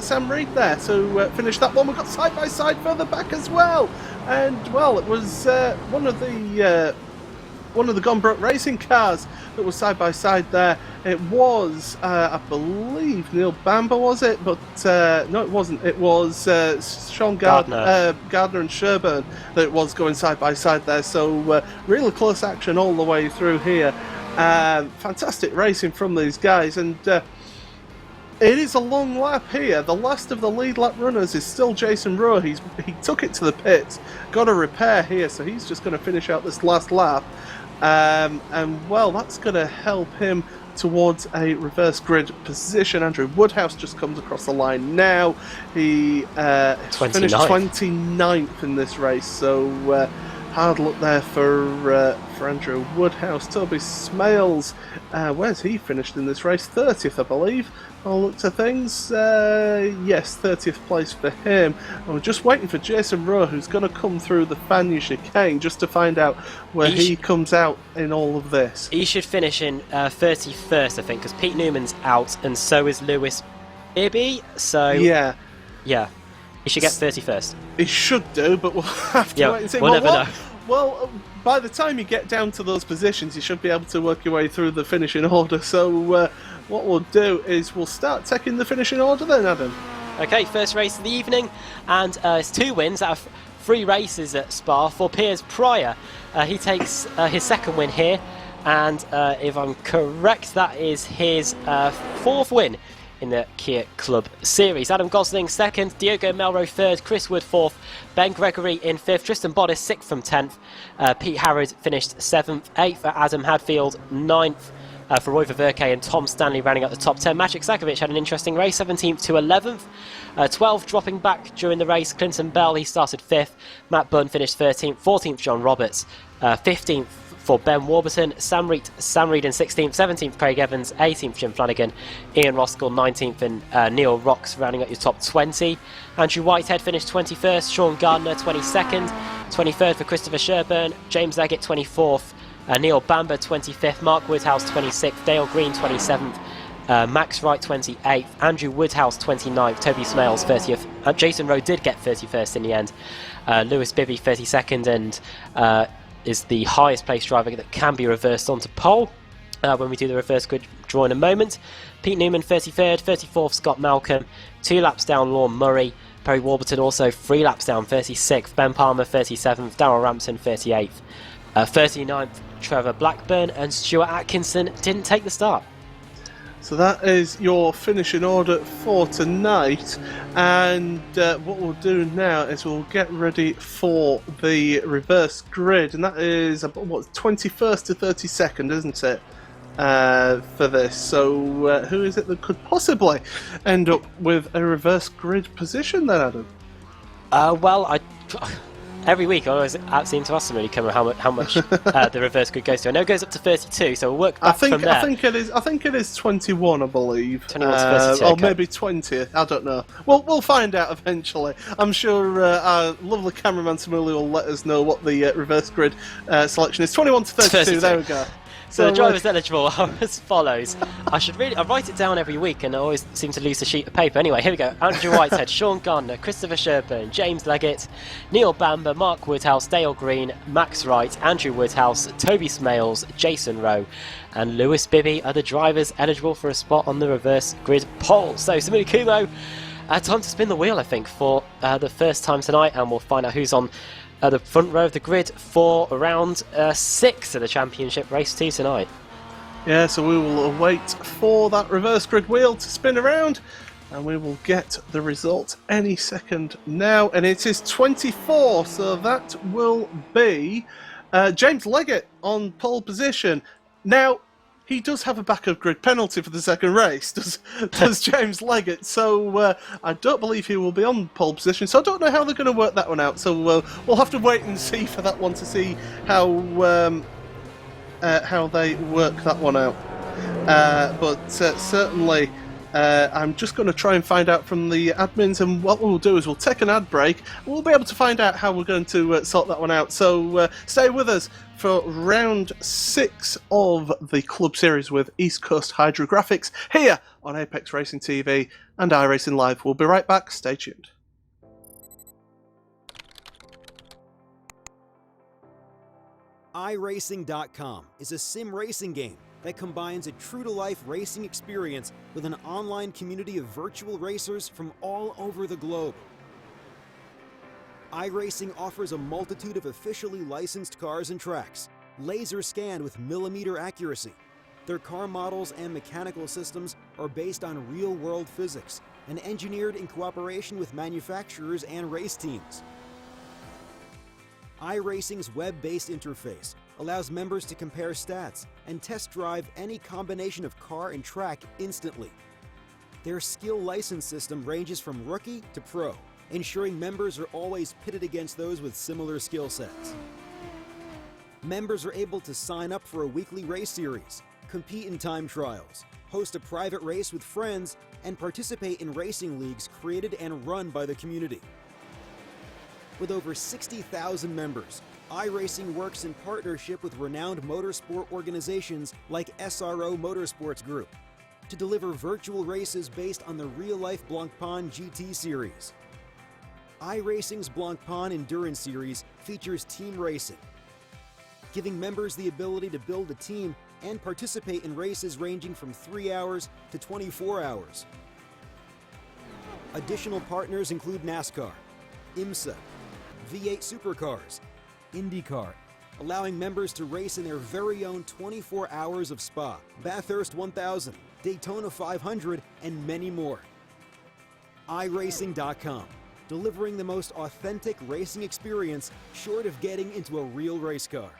Sam Reed there to finish that one. We've got side by side further back as well, and well, it was one of the one of the Gone Broke racing cars that was side by side there. It was, I believe, Neil Bamber, was it? But no, it wasn't. It was Sean Gardner and Sherburn that was going side by side there. So really close action all the way through here. Fantastic racing from these guys, and it is a long lap here. The last of the lead lap runners is still Jason Rowe. He took it to the pits, got a repair here, so he's just going to finish out this last lap. And well, that's going to help him towards a reverse grid position. Andrew Woodhouse just comes across the line now. He finished 29th in this race, so hard luck there for Andrew Woodhouse. Toby Smales, where's he finished in this race? 30th, I believe. I'll look to things. Yes, 30th place for him. And we're just waiting for Jason Rowe, who's going to come through the Fania chicane just to find out where he comes out in all of this. He should finish in 31st, I think, because Pete Newman's out, and so is Lewis Bibby. So yeah, he should get 31st. He should do, but we'll have to wait and see. We'll never know. Well, by the time you get down to those positions, you should be able to work your way through the finishing order. So what we'll do is we'll start taking the finishing order then, Adam. Okay, first race of the evening, and it's 2 wins out of 3 races at Spa for Piers Pryor. He takes his second win here, and if I'm correct, that is his 4th win in the Kia Club Series. Adam Gosling second, Diogo Melro third, Chris Wood fourth, Ben Gregory in fifth, Tristan Bodis sixth from 10th, Pete Harrod finished 7th, 8th for Adam Hadfield, 9th for Roy Verke and Tom Stanley rounding up the top 10. Maciek Zakovic had an interesting race, 17th to 11th. 12th dropping back during the race, Clinton Bell, he started 5th. Matt Bunn finished 13th. 14th, John Roberts. 15th for Ben Warburton. Sam Reed in 16th. 17th, Craig Evans. 18th, Jim Flanagan. Ian Roskell, 19th, and Neil Rocks rounding up your top 20. Andrew Whitehead finished 21st. Sean Gardner, 22nd. 23rd for Christopher Sherburn. James Leggett, 24th. Neil Bamber 25th, Mark Woodhouse 26th, Dale Green 27th, Max Wright 28th, Andrew Woodhouse 29th, Toby Smales 30th, Jason Rowe did get 31st in the end, Lewis Bibby 32nd, and is the highest placed driver that can be reversed onto pole when we do the reverse grid draw in a moment. Pete Newman 33rd, 34th Scott Malcolm, 2 laps down Lorne Murray, Perry Warburton also 3 laps down 36th, Ben Palmer 37th, Darrell Rampton 38th, 39th Trevor Blackburn, and Stuart Atkinson didn't take the start. So that is your finishing order for tonight, and what we'll do now is we'll get ready for the reverse grid, and that is what, 21st to 32nd, isn't it, for this? So who is it that could possibly end up with a reverse grid position then, Adam? Well, every week I always seem to ask somebody how much the reverse grid goes to. I know it goes up to 32, so we'll work back from there. I think it is 21, I believe. 21 to 32, or okay. maybe 20. I don't know. We'll find out eventually. I'm sure our lovely cameraman Samuli will let us know what the reverse grid selection is. 21 to 32. There we go. So the drivers eligible are as follows. I write it down every week and I always seem to lose a sheet of paper. Anyway, here we go. Andrew Whitehead, Sean Gardner, Christopher Sherburn, James Leggett, Neil Bamber, Mark Woodhouse, Dale Green, Max Wright, Andrew Woodhouse, Toby Smales, Jason Rowe, and Lewis Bibby are the drivers eligible for a spot on the reverse grid poll. So Samuli Kumo, time to spin the wheel, I think, for the first time tonight, and we'll find out who's on the front row of the grid for round 6 of the championship race 2 tonight. Yeah, so we will wait for that reverse grid wheel to spin around, and we will get the result any second now. And it is 24, so that will be James Leggett on pole position. Now, he does have a back of grid penalty for the second race, does James Leggett, so I don't believe he will be on pole position, so I don't know how they're going to work that one out, so we'll have to wait and see for that one to see how they work that one out. But certainly I'm just going to try and find out from the admins, and what we'll do is we'll take an ad break and we'll be able to find out how we're going to sort that one out. So stay with us for round 6 of the Club Series with East Coast Hydrographics here on Apex Racing TV and iRacing Live. We'll be right back, stay tuned. iRacing.com is a sim racing game that combines a true-to-life racing experience with an online community of virtual racers from all over the globe. iRacing offers a multitude of officially licensed cars and tracks, laser scanned with millimeter accuracy. Their car models and mechanical systems are based on real-world physics and engineered in cooperation with manufacturers and race teams. iRacing's web-based interface allows members to compare stats and test drive any combination of car and track instantly. Their skill license system ranges from rookie to pro, ensuring members are always pitted against those with similar skill sets. Members are able to sign up for a weekly race series, compete in time trials, host a private race with friends, and participate in racing leagues created and run by the community. With over 60,000 members, iRacing works in partnership with renowned motorsport organizations like SRO Motorsports Group to deliver virtual races based on the real-life Blancpain GT series. iRacing's Blancpain Endurance Series features team racing, giving members the ability to build a team and participate in races ranging from 3 hours to 24 hours. Additional partners include NASCAR, IMSA, V8 Supercars, IndyCar, allowing members to race in their very own 24 hours of Spa, Bathurst 1000, Daytona 500, and many more. iRacing.com, delivering the most authentic racing experience short of getting into a real race car.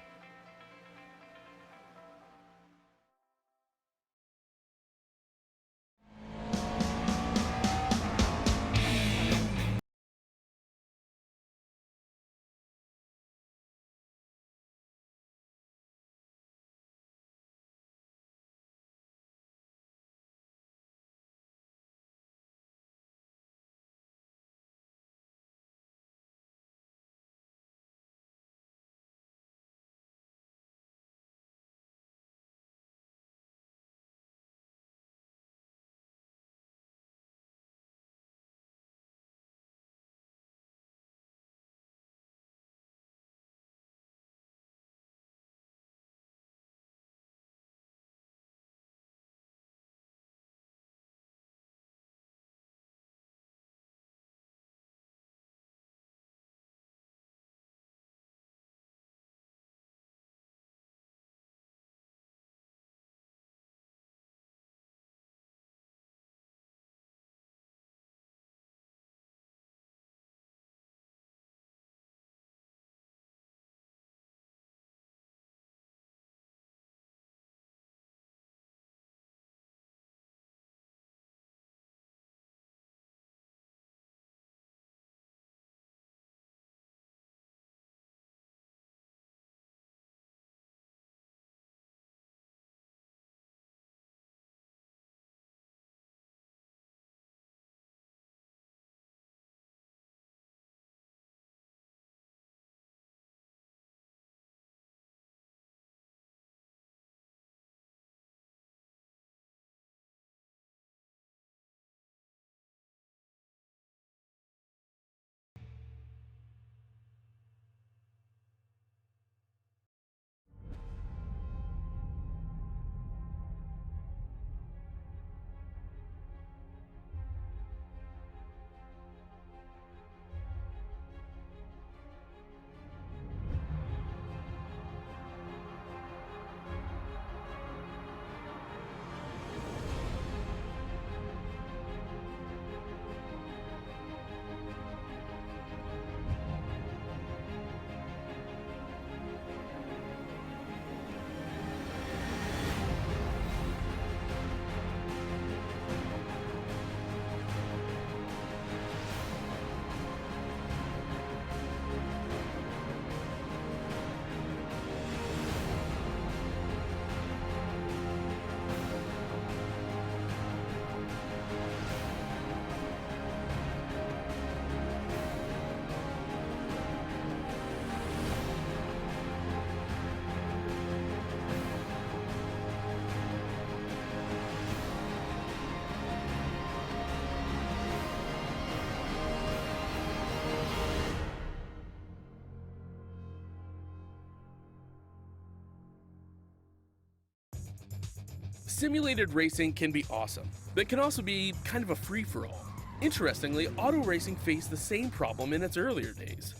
Simulated racing can be awesome, but it can also be kind of a free-for-all. Interestingly, auto racing faced the same problem in its earlier days.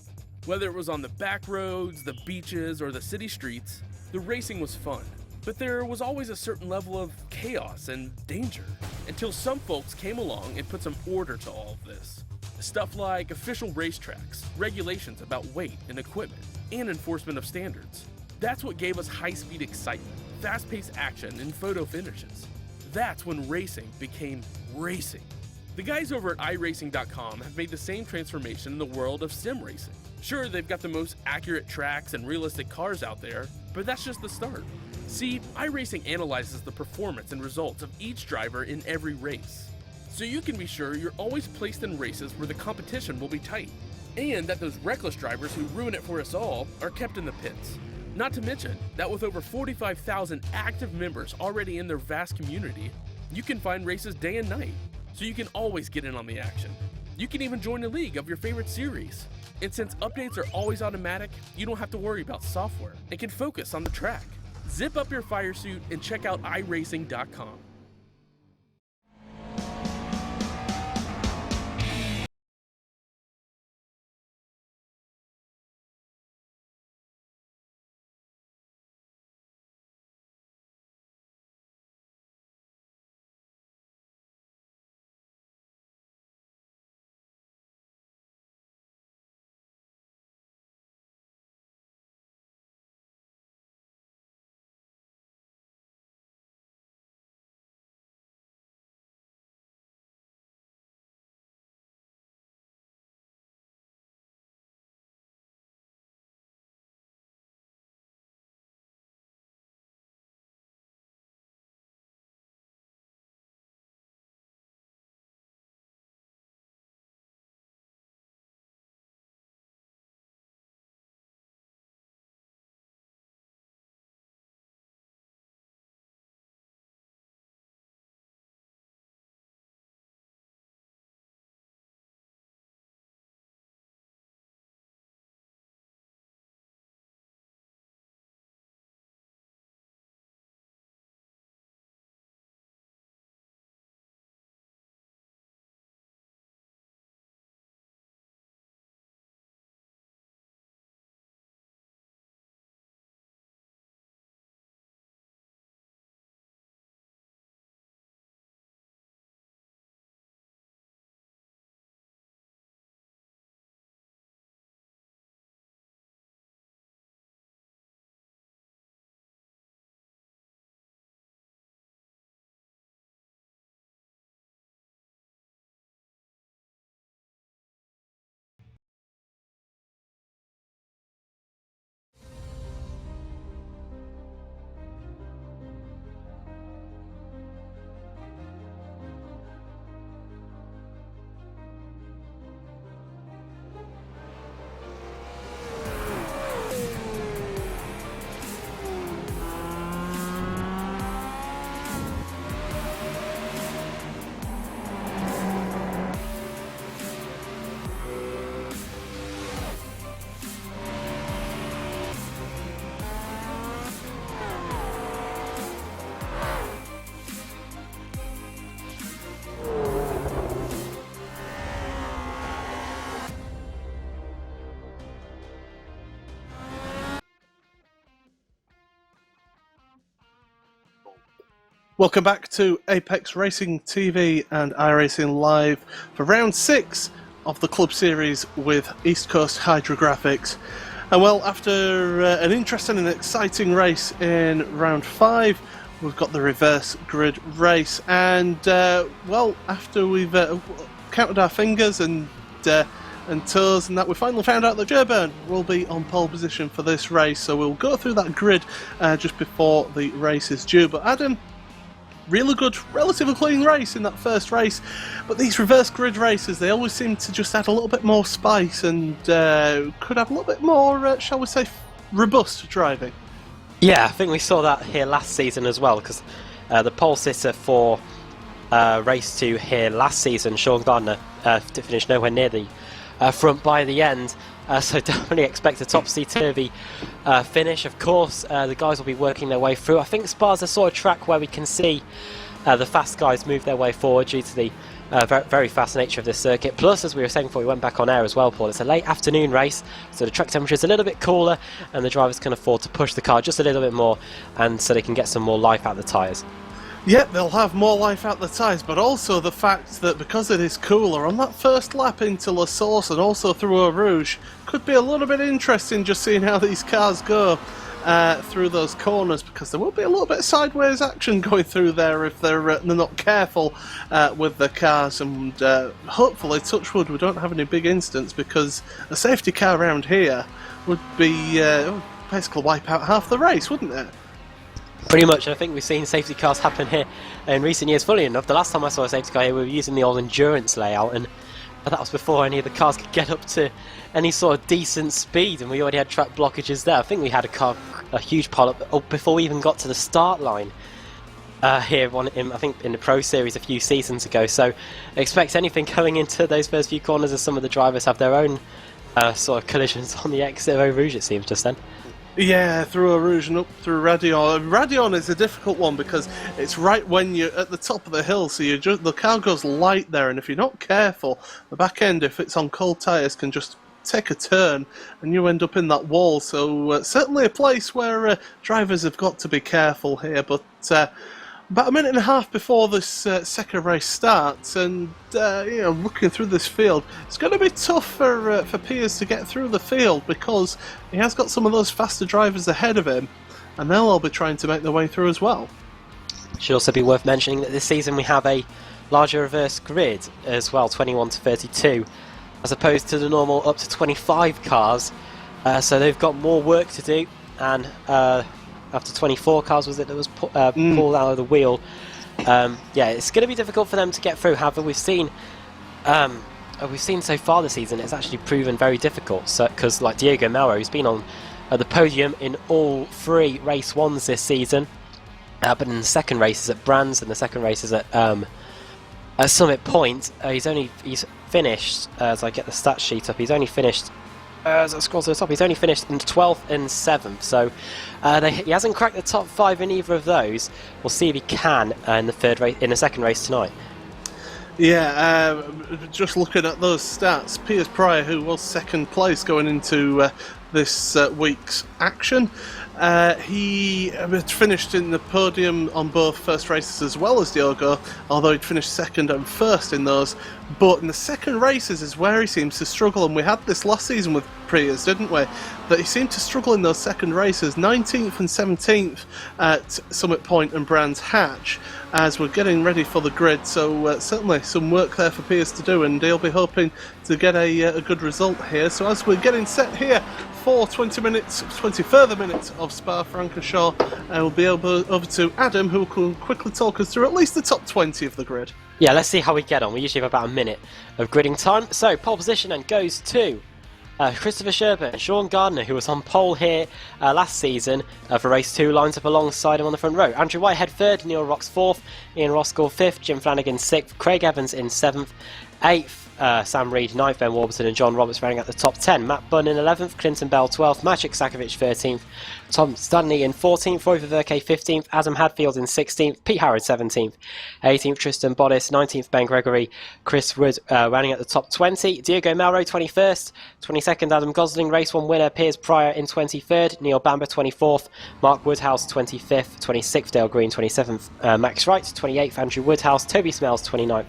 Whether it was on the back roads, the beaches, or the city streets, the racing was fun. But there was always a certain level of chaos and danger, until some folks came along and put some order to all of this. Stuff like official racetracks, regulations about weight and equipment, and enforcement of standards. That's what gave us high-speed excitement, fast-paced action, and photo finishes. That's when racing became racing. The guys over at iRacing.com have made the same transformation in the world of sim racing. Sure, they've got the most accurate tracks and realistic cars out there, but that's just the start. See, iRacing analyzes the performance and results of each driver in every race, so you can be sure you're always placed in races where the competition will be tight, and that those reckless drivers who ruin it for us all are kept in the pits. Not to mention that with over 45,000 active members already in their vast community, you can find races day and night, so you can always get in on the action. You can even join a league of your favorite series. And since updates are always automatic, you don't have to worry about software and can focus on the track. Zip up your fire suit and check out iRacing.com. Welcome back to Apex Racing TV and iRacing Live for round 6 of the Club Series with East Coast Hydrographics. And well, after an interesting and exciting race in round 5, we've got the reverse grid race. And well, after we've counted our fingers and toes and that, we finally found out that Jerburn will be on pole position for this race. So we'll go through that grid just before the race is due. But Adam, really good, relatively clean race in that first race, but these reverse grid races, they always seem to just add a little bit more spice and could have a little bit more, shall we say, robust driving. Yeah, I think we saw that here last season as well, because the pole sitter for race 2 here last season, Sean Gardner, finished nowhere near the front by the end. So definitely expect a topsy-turvy finish. Of course, the guys will be working their way through. I think Spa's the sort of track where we can see the fast guys move their way forward due to the very fast nature of this circuit. Plus, as we were saying before we went back on air as well, Paul, it's a late afternoon race, so the track temperature is a little bit cooler and the drivers can afford to push the car just a little bit more, and so they can get some more life out of the tyres. Yeah, they'll have more life out the tyres, but also the fact that because it is cooler, on that first lap into La Source and also through Eau Rouge, could be a little bit interesting just seeing how these cars go through those corners, because there will be a little bit of sideways action going through there if they're not careful with the cars, and hopefully, touch wood, we don't have any big incidents, because a safety car around here would be basically wipe out half the race, wouldn't it? Pretty much. I think we've seen safety cars happen here in recent years. Fully enough, the last time I saw a safety car here, we were using the old endurance layout, and that was before any of the cars could get up to any sort of decent speed, and we already had track blockages there. I think we had a huge pile up before we even got to the start line here I think in the Pro Series a few seasons ago. So expect anything coming into those first few corners, as some of the drivers have their own sort of collisions on the exit of Eau Rouge, it seems, just then. Yeah, through Eau Rouge and up through Radion. Radion is a difficult one because it's right when you're at the top of the hill, so the car goes light there, and if you're not careful, the back end, if it's on cold tyres, can just take a turn and you end up in that wall. So certainly a place where drivers have got to be careful here, but about a minute and a half before this second race starts, and looking through this field, it's going to be tough for Piers to get through the field, because he has got some of those faster drivers ahead of him, and they'll all be trying to make their way through as well. Should also be worth mentioning that this season we have a larger reverse grid as well, 21 to 32, as opposed to the normal up to 25 cars, so they've got more work to do, and after 24 cars was it that was pulled out of the wheel. It's going to be difficult for them to get through. However, we've seen so far this season it's actually proven very difficult, because like Diego Melro, who's been on the podium in all 3 race ones this season, but in the second races at Brands and the second races at Summit Point, he's finished, as I get the stat sheet up, he's only finished as I scroll to the top, he's only finished in 12th and 7th, so he hasn't cracked the top 5 in either of those. We'll see if he can in the second race tonight. Yeah, just looking at those stats, Piers Pryor, who was second place going into this week's action, he finished in the podium on both first races as well as Diogo, although he'd finished second and first in those. But in the second races is where he seems to struggle, and we had this last season with Prius, didn't we? That he seemed to struggle in those second races, 19th and 17th at Summit Point and Brands Hatch, as we're getting ready for the grid. So certainly some work there for Piers to do, and he'll be hoping to get a good result here. So as we're getting set here for 20 further minutes of Spa-Francorchamps, we'll be over to Adam, who will quickly talk us through at least the top 20 of the grid. Yeah, let's see how we get on. We usually have about a minute of gridding time. So, pole position then goes to Christopher Sherburn and Sean Gardner, who was on pole here last season for race 2, lines up alongside him on the front row. Andrew Whitehead 3rd, Neil Rocks 4th, Ian Rossgall 5th, Jim Flanagan 6th, Craig Evans in 7th, 8th, Sam Reed 9th, Ben Warburton and John Roberts running at the top 10. Matt Bunn in 11th, Clinton Bell 12th, Maciek Sakovic 13th, Tom Stanley in 14th, Roy Verke 15th, Adam Hadfield in 16th, Pete Howard 17th, 18th Tristan Bodis, 19th Ben Gregory, Chris Wood running at the top 20, Diego Melro 21st, 22nd Adam Gosling, race 1 winner Piers Pryor in 23rd, Neil Bamber 24th, Mark Woodhouse 25th, 26th Dale Green 27th, Max Wright 28th, Andrew Woodhouse, Toby Smells 29th,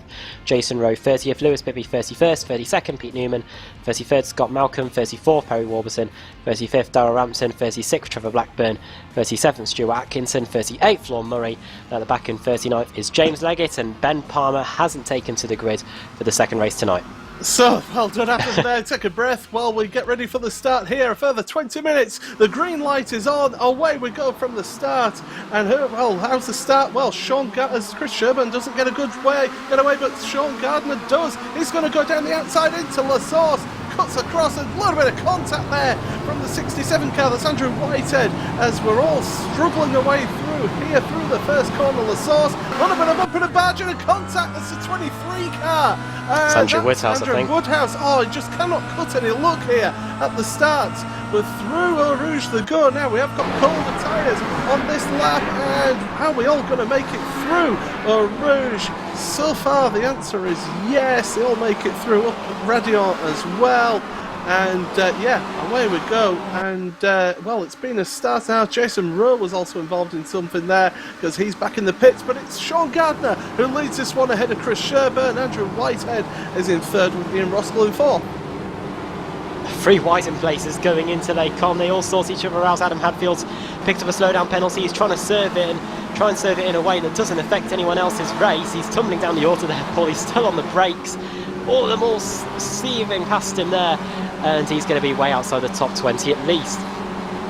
Jason Rowe 30th, Lewis Bibby 31st, 32nd Pete Newman, 33rd Scott Malcolm, 34th Perry Warburton, 35th Darrell Rampton, 36th Trevor Blackburn, 37th Stuart Atkinson, 38th Lorne Murray, and at the back in 39th is James Leggett, and Ben Palmer hasn't taken to the grid for the second race tonight. So, well done Adam there, take a breath while we get ready for the start here. A further 20 minutes, the green light is on, away we go from the start. And how's the start? Well, Chris Sherburn doesn't get away, but Sean Gardner does. He's going to go down the outside into La Source. cuts across, a little bit of contact there from the 67 car. That's Andrew Whitehead, as we're all struggling away through here through the first corner. La Source, a little bit of up and a badge and a contact. That's the 23 car. It's Andrew Woodhouse, Andrew I think. Woodhouse. Oh, he just cannot cut any luck here at the start. But through Eau Rouge they go. Now we have got colder tyres on this lap, and how are we all going to make it through Eau Rouge? So far the answer is yes, they all make it through. Up at Radion as well. And yeah, away we go. And well, it's been a start now. Jason Rowe was also involved in something there because he's back in the pits, but it's Sean Gardner who leads this one ahead of Chris Sherburn. Andrew Whitehead is in third with Ian Roskell in fourth. 3 white in places going into Lake Com. They all sort each other out. Adam Hadfield's picked up a slowdown penalty. He's trying to serve it and try and serve it in a way that doesn't affect anyone else's race. He's tumbling down the auto there, Paul. He's still on the brakes. All of them all seething past him there, and he's going to be way outside the top 20 at least.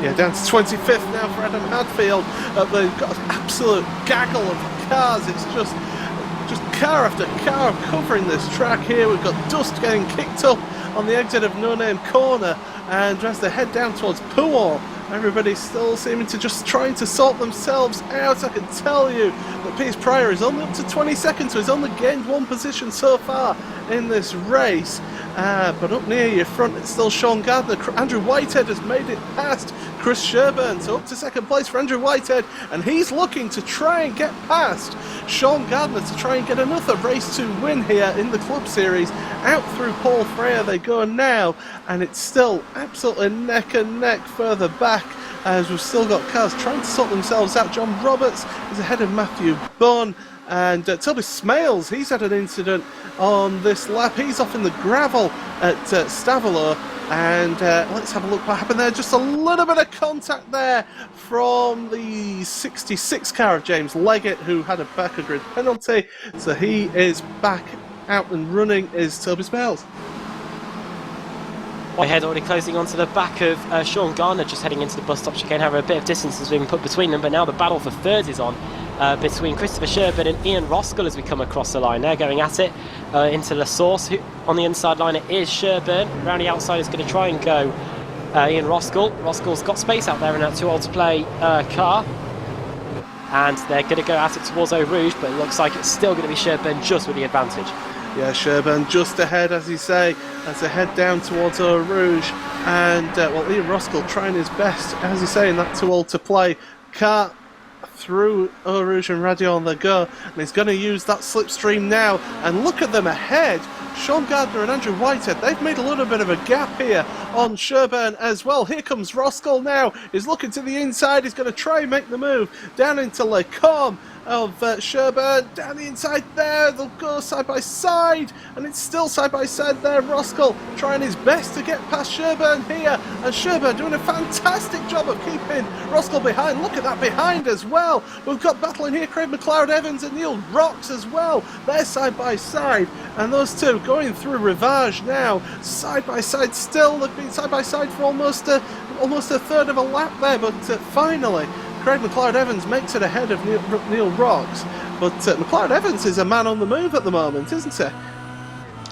Yeah, down to 25th now for Adam Hadfield. They've got an absolute gaggle of cars. It's just car after car covering this track here. We've got dust getting kicked up on the exit of No Name Corner, and as they head down towards Pouon, everybody's still seeming to just trying to sort themselves out. I can tell you that Piers Pryor is only up to 22nd, so he's only gained 1 position so far in this race. But up near your front, it's still Sean Gardner. Andrew Whitehead has made it past Chris Sherburn, so up to second place for Andrew Whitehead, and he's looking to try and get past Sean Gardner to try and get another race to win here in the Club Series. Out through Paul Freyer they go now, and it's still absolutely neck and neck further back, as we've still got cars trying to sort themselves out. John Roberts is ahead of Matthew Bunn, and Toby Smales, he's had an incident on this lap. He's off in the gravel at Stavelot, and let's have a look what happened there. Just a little bit of contact there from the 66 car of James Leggett, who had a back of grid penalty, so he is back out and running is Toby Smales. Whitehead already closing onto the back of Sean Gardner, just heading into the bus stop chicane. However, a bit of distance has been put between them, but now the battle for third is on between Christopher Sherburn and Ian Roskell as we come across the line. They're going at it into La Source. On the inside line it is Sherburn. Round the outside is going to try and go Ian Roskell. Roskell's got space out there in that too old to play car. And they're going to go at it towards Eau Rouge, but it looks like it's still going to be Sherburn just with the advantage. Yeah, Sherburn just ahead, as you say, as they head down towards Eau Rouge. And, well, Ian Roskell trying his best, as you say, in that too old to play car. Through Eau Rouge and Radion they go, and he's going to use that slipstream now, and look at them ahead. Sean Gardner and Andrew Whitehead, they've made a little bit of a gap here on Sherburn as well. Here comes Roskell now, he's looking to the inside, he's going to try and make the move down into Le Com of Sherburn, down the inside there, they'll go side by side, and it's still side by side there. Roskell trying his best to get past Sherburn here, and Sherburn doing a fantastic job of keeping Roskell behind. Look at that behind as well. We've got battling here Craig McLeod-Evans and Neil Rocks as well. They're side by side, and those two going through Rivage now, side by side still. They've been side by side for almost a third of a lap there, but finally Craig McLeod-Evans makes it ahead of Neil Rocks, but McLeod-Evans is a man on the move at the moment, isn't he?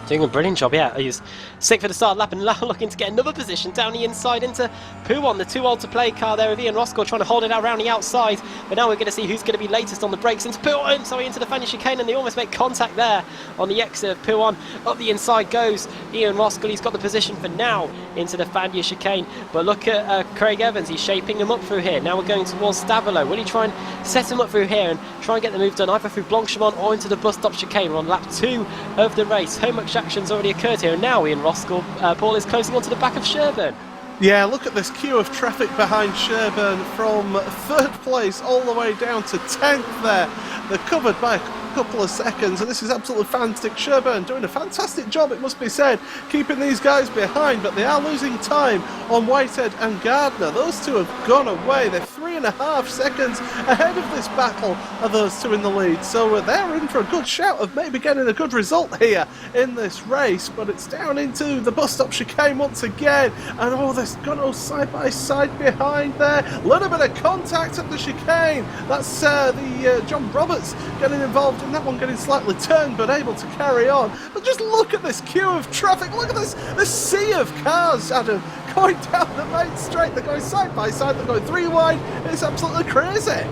Doing a brilliant job, yeah. He was sick for the start lap and now looking to get another position down the inside into Pouon, the too old to play car there of Ian Roskell trying to hold it out around the outside. But now we're going to see who's going to be latest on the brakes into Pouon, sorry, into the Fania chicane, and they almost make contact there on the exit of Pouon. Up the inside goes Ian Roskell. He's got the position for now into the Fania chicane. But look at Craig Evans, he's shaping him up through here. Now we're going towards Stavelot. Will he try and set him up through here and try and get the move done either through Blanchemont or into the bus stop chicane? We're on lap 2 of the race. So much action's already occurred here, and now Ian Roskell, Paul, is closing onto the back of Sherburn. Yeah, look at this queue of traffic behind Sherburn from third place all the way down to 10th there. They're covered by a couple of seconds, and this is absolutely fantastic. Sherburn doing a fantastic job, it must be said, keeping these guys behind, but they are losing time on Whitehead and Gardner. Those two have gone away. They're 3 3.5 seconds ahead of this battle are those two in the lead. So they're in for a good shout of maybe getting a good result here in this race, but it's down into the bus stop chicane once again, and oh, there's gone side by side behind there. A little bit of contact at the chicane. That's the John Roberts getting involved in that one, getting slightly turned but able to carry on. But just look at this queue of traffic. Look at this sea of cars, Adam, going down the main straight. They're going side by side. They're going three wide. It's absolutely crazy.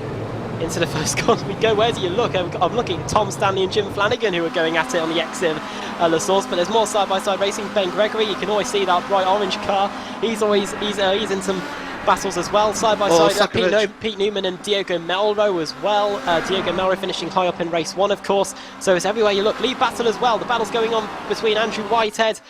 Into the first corner we go. Where do you look? I'm looking at Tom Stanley and Jim Flanagan, who are going at it on the exit of La Source, but there's more side-by-side racing. Ben Gregory, you can always see that bright orange car. He's in some battles as well, side by side. Pete Newman and Diogo Melro as well. Diogo Melro finishing high up in race 1, of course. So it's everywhere you look. Lead battle as well. The battle's going on between Andrew Whitehead.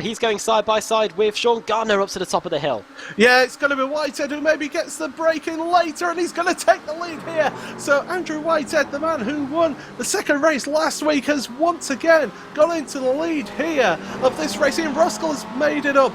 He's going side by side with Sean Gardner up to the top of the hill. Yeah, it's going to be Whitehead who maybe gets the break in later, and he's going to take the lead here. So Andrew Whitehead, the man who won the second race last week, has once again gone into the lead here of this race. Ian Ruskell has made it up.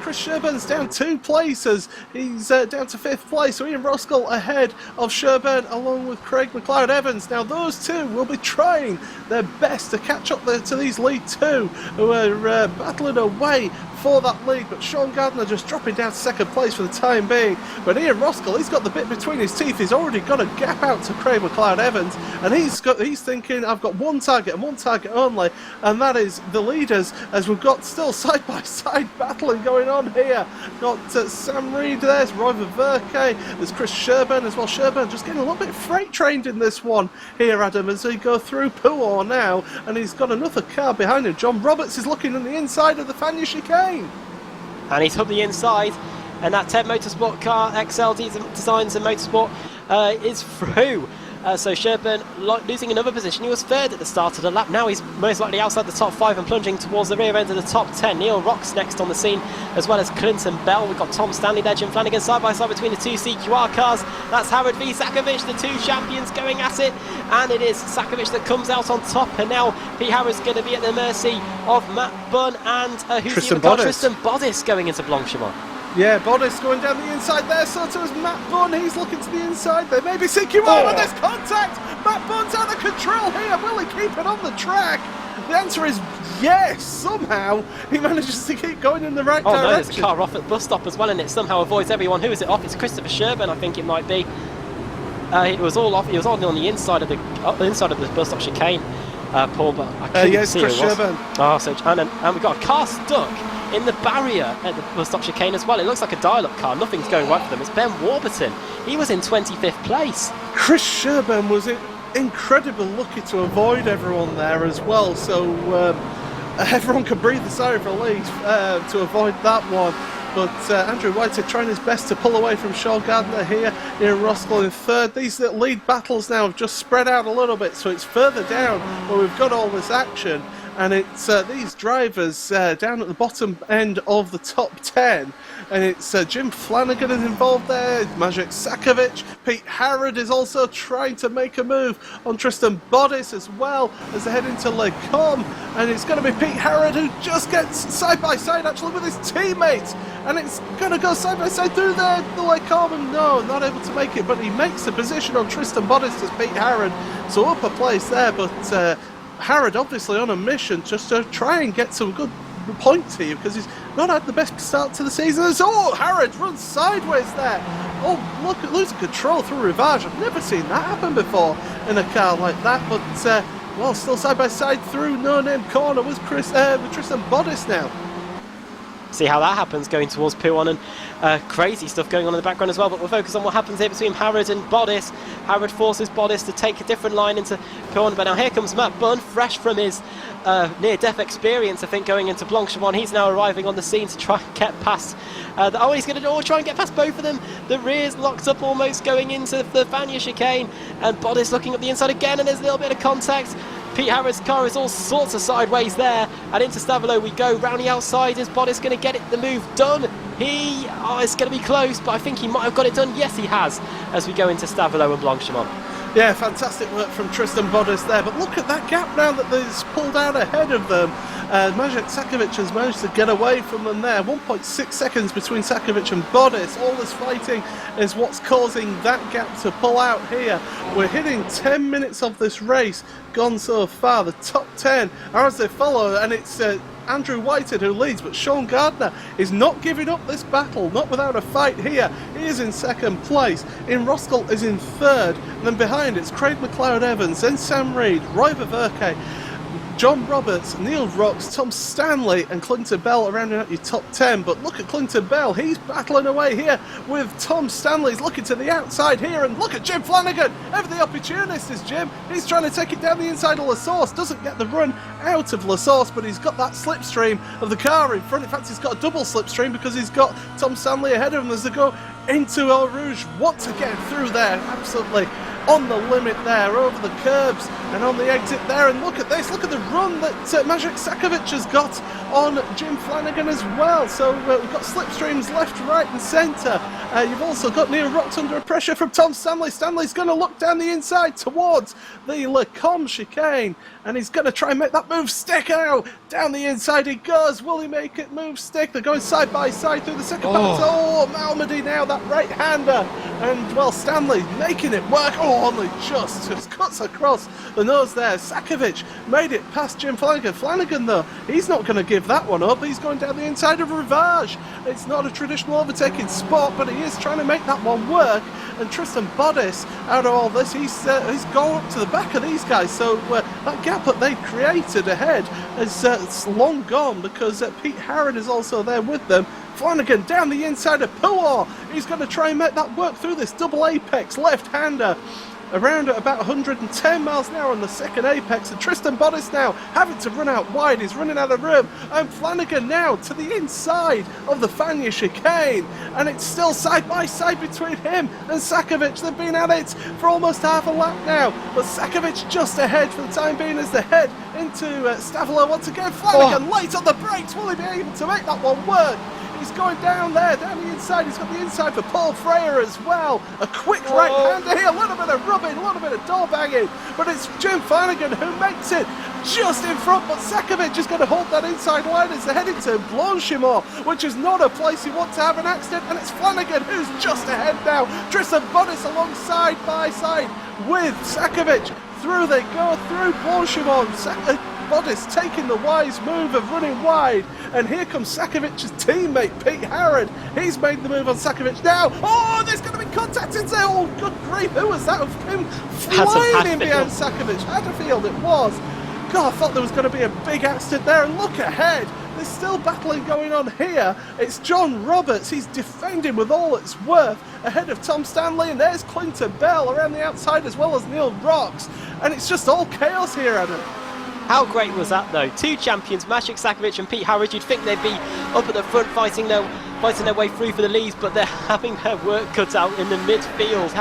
Chris Sherburn's down 2 places. He's down to 5th place, so Ian Ruskell ahead of Sherburn along with Craig McLeod-Evans. Now those two will be trying their best to catch up to these lead 2 who are battling away for that lead, but Sean Gardner just dropping down to 2nd place for the time being. But Ian Ruskell, he's got the bit between his teeth. He's already got a gap out to Craig McLeod-Evans, and he's thinking, I've got one target and one target only, and that is the leaders, as we've got still side by side battling going on here. Got Sam Reed, there's Roy Verke, there's Chris Sherburn as well. Sherburn just getting a little bit freight trained in this one here, Adam, as we go through Puor now, and he's got another car behind him. John Roberts is looking on the inside of the Fania chicane. And he's up the inside, and that Ted Motorsport car, XL Designs and Motorsport, is through. So Sherburn losing another position. He was 3rd at the start of the lap. Now he's most likely outside the top 5 and plunging towards the rear end of the top 10. Neil Rock's next on the scene, as well as Clinton Bell. We've got Tom Stanley there, Jim Flanagan side by side between the 2 CQR cars. That's Howard v Sakovic, the 2 champions going at it, and it is Sakovic that comes out on top. And now Pete Howard's going to be at the mercy of Matt Bunn and who's Tristan the other car? Bodis. Tristan Bodis going into Blanchimont. Yeah, Bodis going down the inside there, so too is Matt Bunn. He's looking to the inside there. Maybe CQR, and there's contact. Matt Bunn's out of control here. Will he keep it on the track? The answer is yes. Somehow he manages to keep going in the right direction. No, there's a car off at the bus stop as well, and it somehow avoids everyone. Who is it off? It's Christopher Sherburn, I think it might be. It was all off. It was on the inside of the bus stop chicane, Paul. But I couldn't see Chris who it was. Sherburn. Oh, so and we've got a car stuck in the barrier at the bus stop chicane as well. It looks like a dial-up car. Nothing's going right for them. It's Ben Warburton. He was in 25th place. Chris Sherburn was incredibly lucky to avoid everyone there as well, so everyone could breathe a sigh of relief to avoid that one. But Andrew Whitehead trying his best to pull away from Sean Gardner here. Ian Ruskell in 3rd. These lead battles now have just spread out a little bit, so it's further down where we've got all this action. And it's these drivers down at the bottom end of the top 10. And it's Jim Flanagan is involved there, Maciej Sakovic. Pete Harrod is also trying to make a move on Tristan Bodis as well as they head into Le Com. And it's going to be Pete Harrod who just gets side by side actually with his teammates. And it's going to go side by side through the Le Com, and no, not able to make it. But he makes the position on Tristan Bodis as Pete Harrod. So up a place there, but Harrod obviously on a mission just to try and get some good points here because he's not had the best start to the season. Oh, Harrod runs sideways there. Oh, look at losing control through Rivage. I've never seen that happen before in a car like that. But well, still side by side through No Name Corner with Tristan Bodis now. See how that happens going towards P1, and crazy stuff going on in the background as well, but we'll focus on what happens here between Harrod and Bodis. Harrod forces Bodis to take a different line into P1, but now here comes Matt Bunn, fresh from his near-death experience, I think, going into Blanchimont. He's now arriving on the scene to try and get past he's going to try and get past both of them. The rear's locked up almost going into the Fania chicane, and Bodis looking at the inside again, and there's a little bit of contact. Pete Harrod's car is all sorts of sideways there, and into Stavolo we go. Round the outside, is Bodis going to get the move done? It's going to be close, but I think he might have got it done. Yes, he has, as we go into Stavolo and Blanchimont. Yeah, fantastic work from Tristan Bodis there, but look at that gap now that is pulled out ahead of them. Maciej Sakovic has managed to get away from them there. 1.6 seconds between Sakovic and Bodis. All this fighting is what's causing that gap to pull out here. We're hitting 10 minutes of this race gone so far. The top 10 are as they follow, and it's Andrew Whitehead who leads, but Sean Gardner is not giving up this battle, not without a fight here. He is in second place. In Roskell is in third, and then behind it's Craig McLeod-Evans, then Sam Reed, Roy Ververke, John Roberts, Neil Rocks, Tom Stanley and Clinton Bell rounding out your top 10. But look at Clinton Bell, he's battling away here with Tom Stanley. He's looking to the outside here, and look at Jim Flanagan, ever the opportunist is Jim. He's trying to take it down the inside of La Source, doesn't get the run out of La Source, but he's got that slipstream of the car in front. In fact, he's got a double slipstream because he's got Tom Stanley ahead of him as they go into Eau Rouge. What to get through there, absolutely on the limit there, over the curbs and on the exit there. And look at this, look at the run that Maciej Sakovic has got on Jim Flanagan as well. So we've got slipstreams left, right and centre. You've also got Neil Rocks under pressure from Tom Stanley. Stanley's going to look down the inside towards the Le Com chicane, and he's going to try and make that move stick out. Down the inside he goes. Will he make it move stick? They're going side by side through the second battle. Oh, Malmedy now, that right-hander. And, well, Stanley making it work. Oh, only just cuts across the nose there. Sakovic made it past Jim Flanagan. Flanagan, though, he's not going to give that one up. He's going down the inside of Rivage. It's not a traditional overtaking spot, but he is trying to make that one work. And Tristan Bodis, out of all this, he's gone up to the back of these guys. So that gap that they created ahead is it's long gone, because Pete Harrod is also there with them. Flanagan down the inside of Puar. He's going to try and make that work through this double apex left-hander. Around at about 110 miles an hour on the second apex, and Tristan Bodis now having to run out wide. He's running out of room, and Flanagan now to the inside of the Fania chicane, and it's still side by side between him and Sakovic. They've been at it for almost half a lap now, but Sakovic just ahead for the time being as they head into Stavolo once again. Flanagan late on the brakes. Will he be able to make that one work? He's going down there, down the inside. He's got the inside for Paul Freyer as well. A quick right-hander here, a little bit of rubbing, a little bit of door banging. But it's Jim Flanagan who makes it just in front. But Sakovic is going to hold that inside line as they're heading to Blanchimont, which is not a place you want to have an accident. And it's Flanagan who's just ahead now. Tristan Bodis alongside by side with Sakovic. Through they go, through Blanchimont. Bodis taking the wise move of running wide, and here comes Sakovic's teammate Pete Harrod. He's made the move on Sakovic now. Oh, there's going to be contact in there. Oh, good grief, who was that? Him flying in behind Sakovic. Hatterfield it was. God, I thought there was going to be a big accident there, and look ahead. There's still battling going on here. It's John Roberts. He's defending with all it's worth ahead of Tom Stanley, and there's Clinton Bell around the outside as well as Neil Rocks, and it's just all chaos here, Adam. How great was that, though? Two champions, Maciej Sakovic and Pete Harrod. You'd think they'd be up at the front fighting their way through for the leads, but they're having their work cut out in the midfield.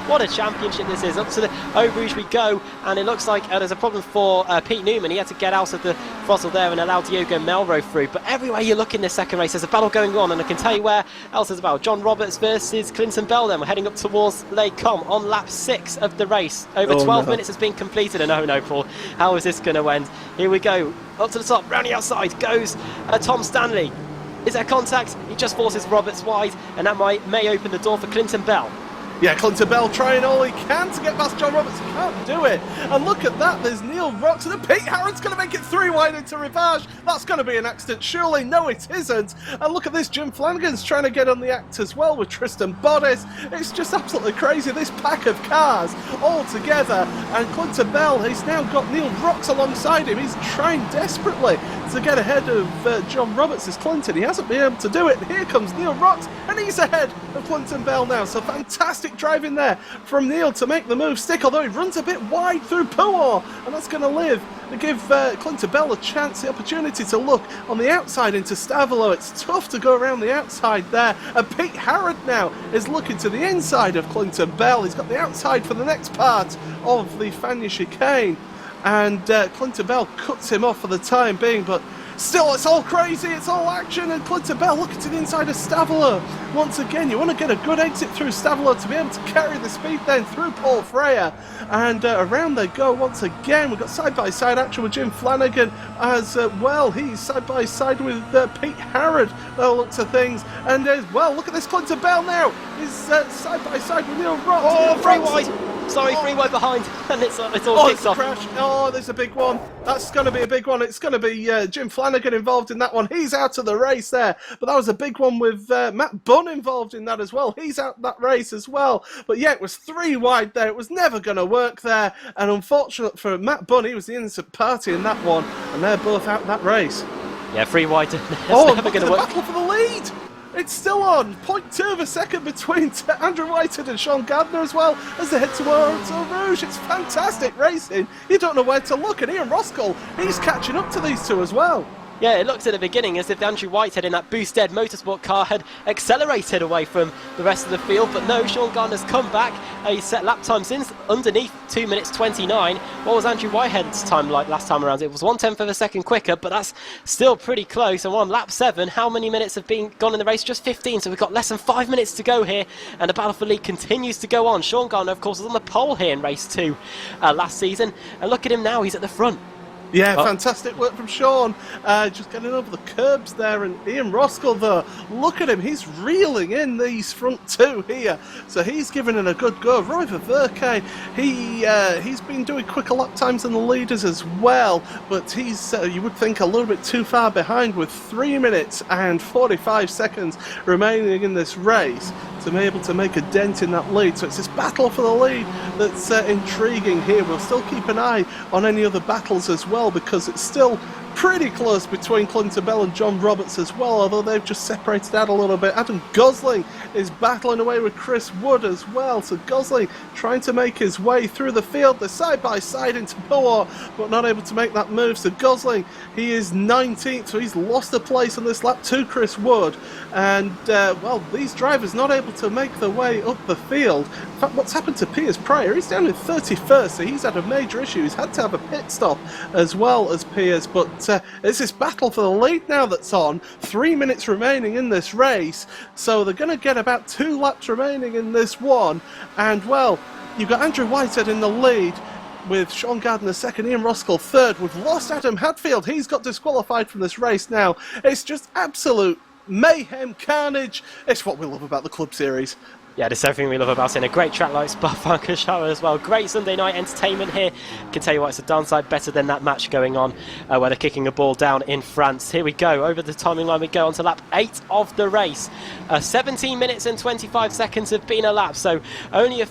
What a championship this is. Up to the Eau Rouge we go, and it looks like there's a problem for Pete Newman. He had to get out of the throttle there and allow Diogo Melro through. But everywhere you look in this second race, there's a battle going on, and I can tell you where else there's a battle. John Roberts versus Clinton Bell. Then we're heading up towards Les Combes on lap 6 of the race. Over 12 minutes has been completed, and oh no, Paul, how is this going to end? Here we go, up to the top, round the outside goes Tom Stanley. Is there contact? He just forces Roberts wide, and that may open the door for Clinton Bell. Yeah, Clinton Bell trying all he can to get past John Roberts. He can't do it. And look at that. There's Neil Rocks, and Pete Harrod's going to make it 3 wide into Rivage. That's going to be an accident, surely. No, it isn't. And look at this. Jim Flanagan's trying to get on the act as well with Tristan Bodis. It's just absolutely crazy. This pack of cars all together. And Clinton Bell, he's now got Neil Rocks alongside him. He's trying desperately to get ahead of John Roberts as Clinton. He hasn't been able to do it. And here comes Neil Rocks, and he's ahead of Clinton Bell now. So fantastic driving there from Neil to make the move stick, although he runs a bit wide through Puar, and that's going to give Clinton Bell a chance, the opportunity to look on the outside into Stavolo. It's tough to go around the outside there, and Pete Harrod now is looking to the inside of Clinton Bell. He's got the outside for the next part of the Fania chicane, and Clinton Bell cuts him off for the time being, but Still, it's all crazy, it's all action, and Clinton Bell looking to the inside of Stavolo. Once again, you want to get a good exit through Stavolo to be able to carry the speed then through Paul Freya. And around they go once again. We've got side-by-side action with Jim Flanagan as well. He's side-by-side with Pete Harrod, looks at things. And well, look at this Clinton Bell now. He's side-by-side with Neil Rock. Oh, free wide! Sorry, free wide behind, and it's all kicked off. Crash. Oh, there's a big one. That's going to be a big one. It's going to be Jim Flanagan involved in that one. He's out of the race there. But that was a big one with Matt Bunn involved in that as well. He's out of that race as well. But yeah, it was 3 wide there. It was never going to work there. And unfortunate for Matt Bunn, he was the innocent party in that one. And they're both out of that race. Yeah, free wide. It's never going to work. Battle for the lead. It's still on. 0.2 of a second between Andrew Whitehead and Sean Gardner as well as they head towards Eau Rouge. It's fantastic racing. You don't know where to look. And Ian Roskell, he's catching up to these two as well. Yeah, it looked at the beginning as if Andrew Whitehead in that boosted motorsport car had accelerated away from the rest of the field, but no, Sean Gardner's come back. He set lap times in underneath 2 minutes 29. What was Andrew Whitehead's time like last time around? It was 1/10 of a second quicker, but that's still pretty close. And on lap 7, how many minutes have been gone in the race? Just 15, so we've got less than 5 minutes to go here, and the battle for lead continues to go on. Sean Gardner, of course, was on the pole here in race 2 last season, and look at him now, he's at the front. Yeah, fantastic work from Sean. Just getting over the curbs there. And Ian Roskell, though, look at him. He's reeling in these front two here. So he's giving it a good go. Roy Ververke, he's been doing quicker lap times than the leaders as well. But he's, you would think, a little bit too far behind with 3 minutes and 45 seconds remaining in this race to be able to make a dent in that lead. So it's this battle for the lead that's intriguing here. We'll still keep an eye on any other battles as well, because it's still pretty close between Clinton Bell and John Roberts as well, although they've just separated out a little bit. Adam Gosling is battling away with Chris Wood as well, so Gosling trying to make his way through the field. They're side by side into Poor, but not able to make that move. So Gosling, he is 19th, so he's lost a place on this lap to Chris Wood. And well, these drivers not able to make their way up the field. In fact, what's happened to Piers Pryor? He's down in 31st, so he's had a major issue. He's had to have a pit stop as well as Piers, but it's this battle for the lead now that's on. 3 minutes remaining in this race, so they're going to get about 2 laps remaining in this one. And well, you've got Andrew Whitehead in the lead with Sean Gardner second, Ian Roskell third. We've lost Adam Hatfield. He's got disqualified from this race now. It's just absolute mayhem, carnage. It's what we love about the Club Series. Yeah, that's everything we love about it. And a great track like Spa-Francorchamps as well. Great Sunday night entertainment here. Can tell you what, it's a darn sight better than that match going on where they're kicking a ball down in France. Here we go, over the timing line we go on to lap 8 of the race. 17 minutes and 25 seconds have been elapsed, so only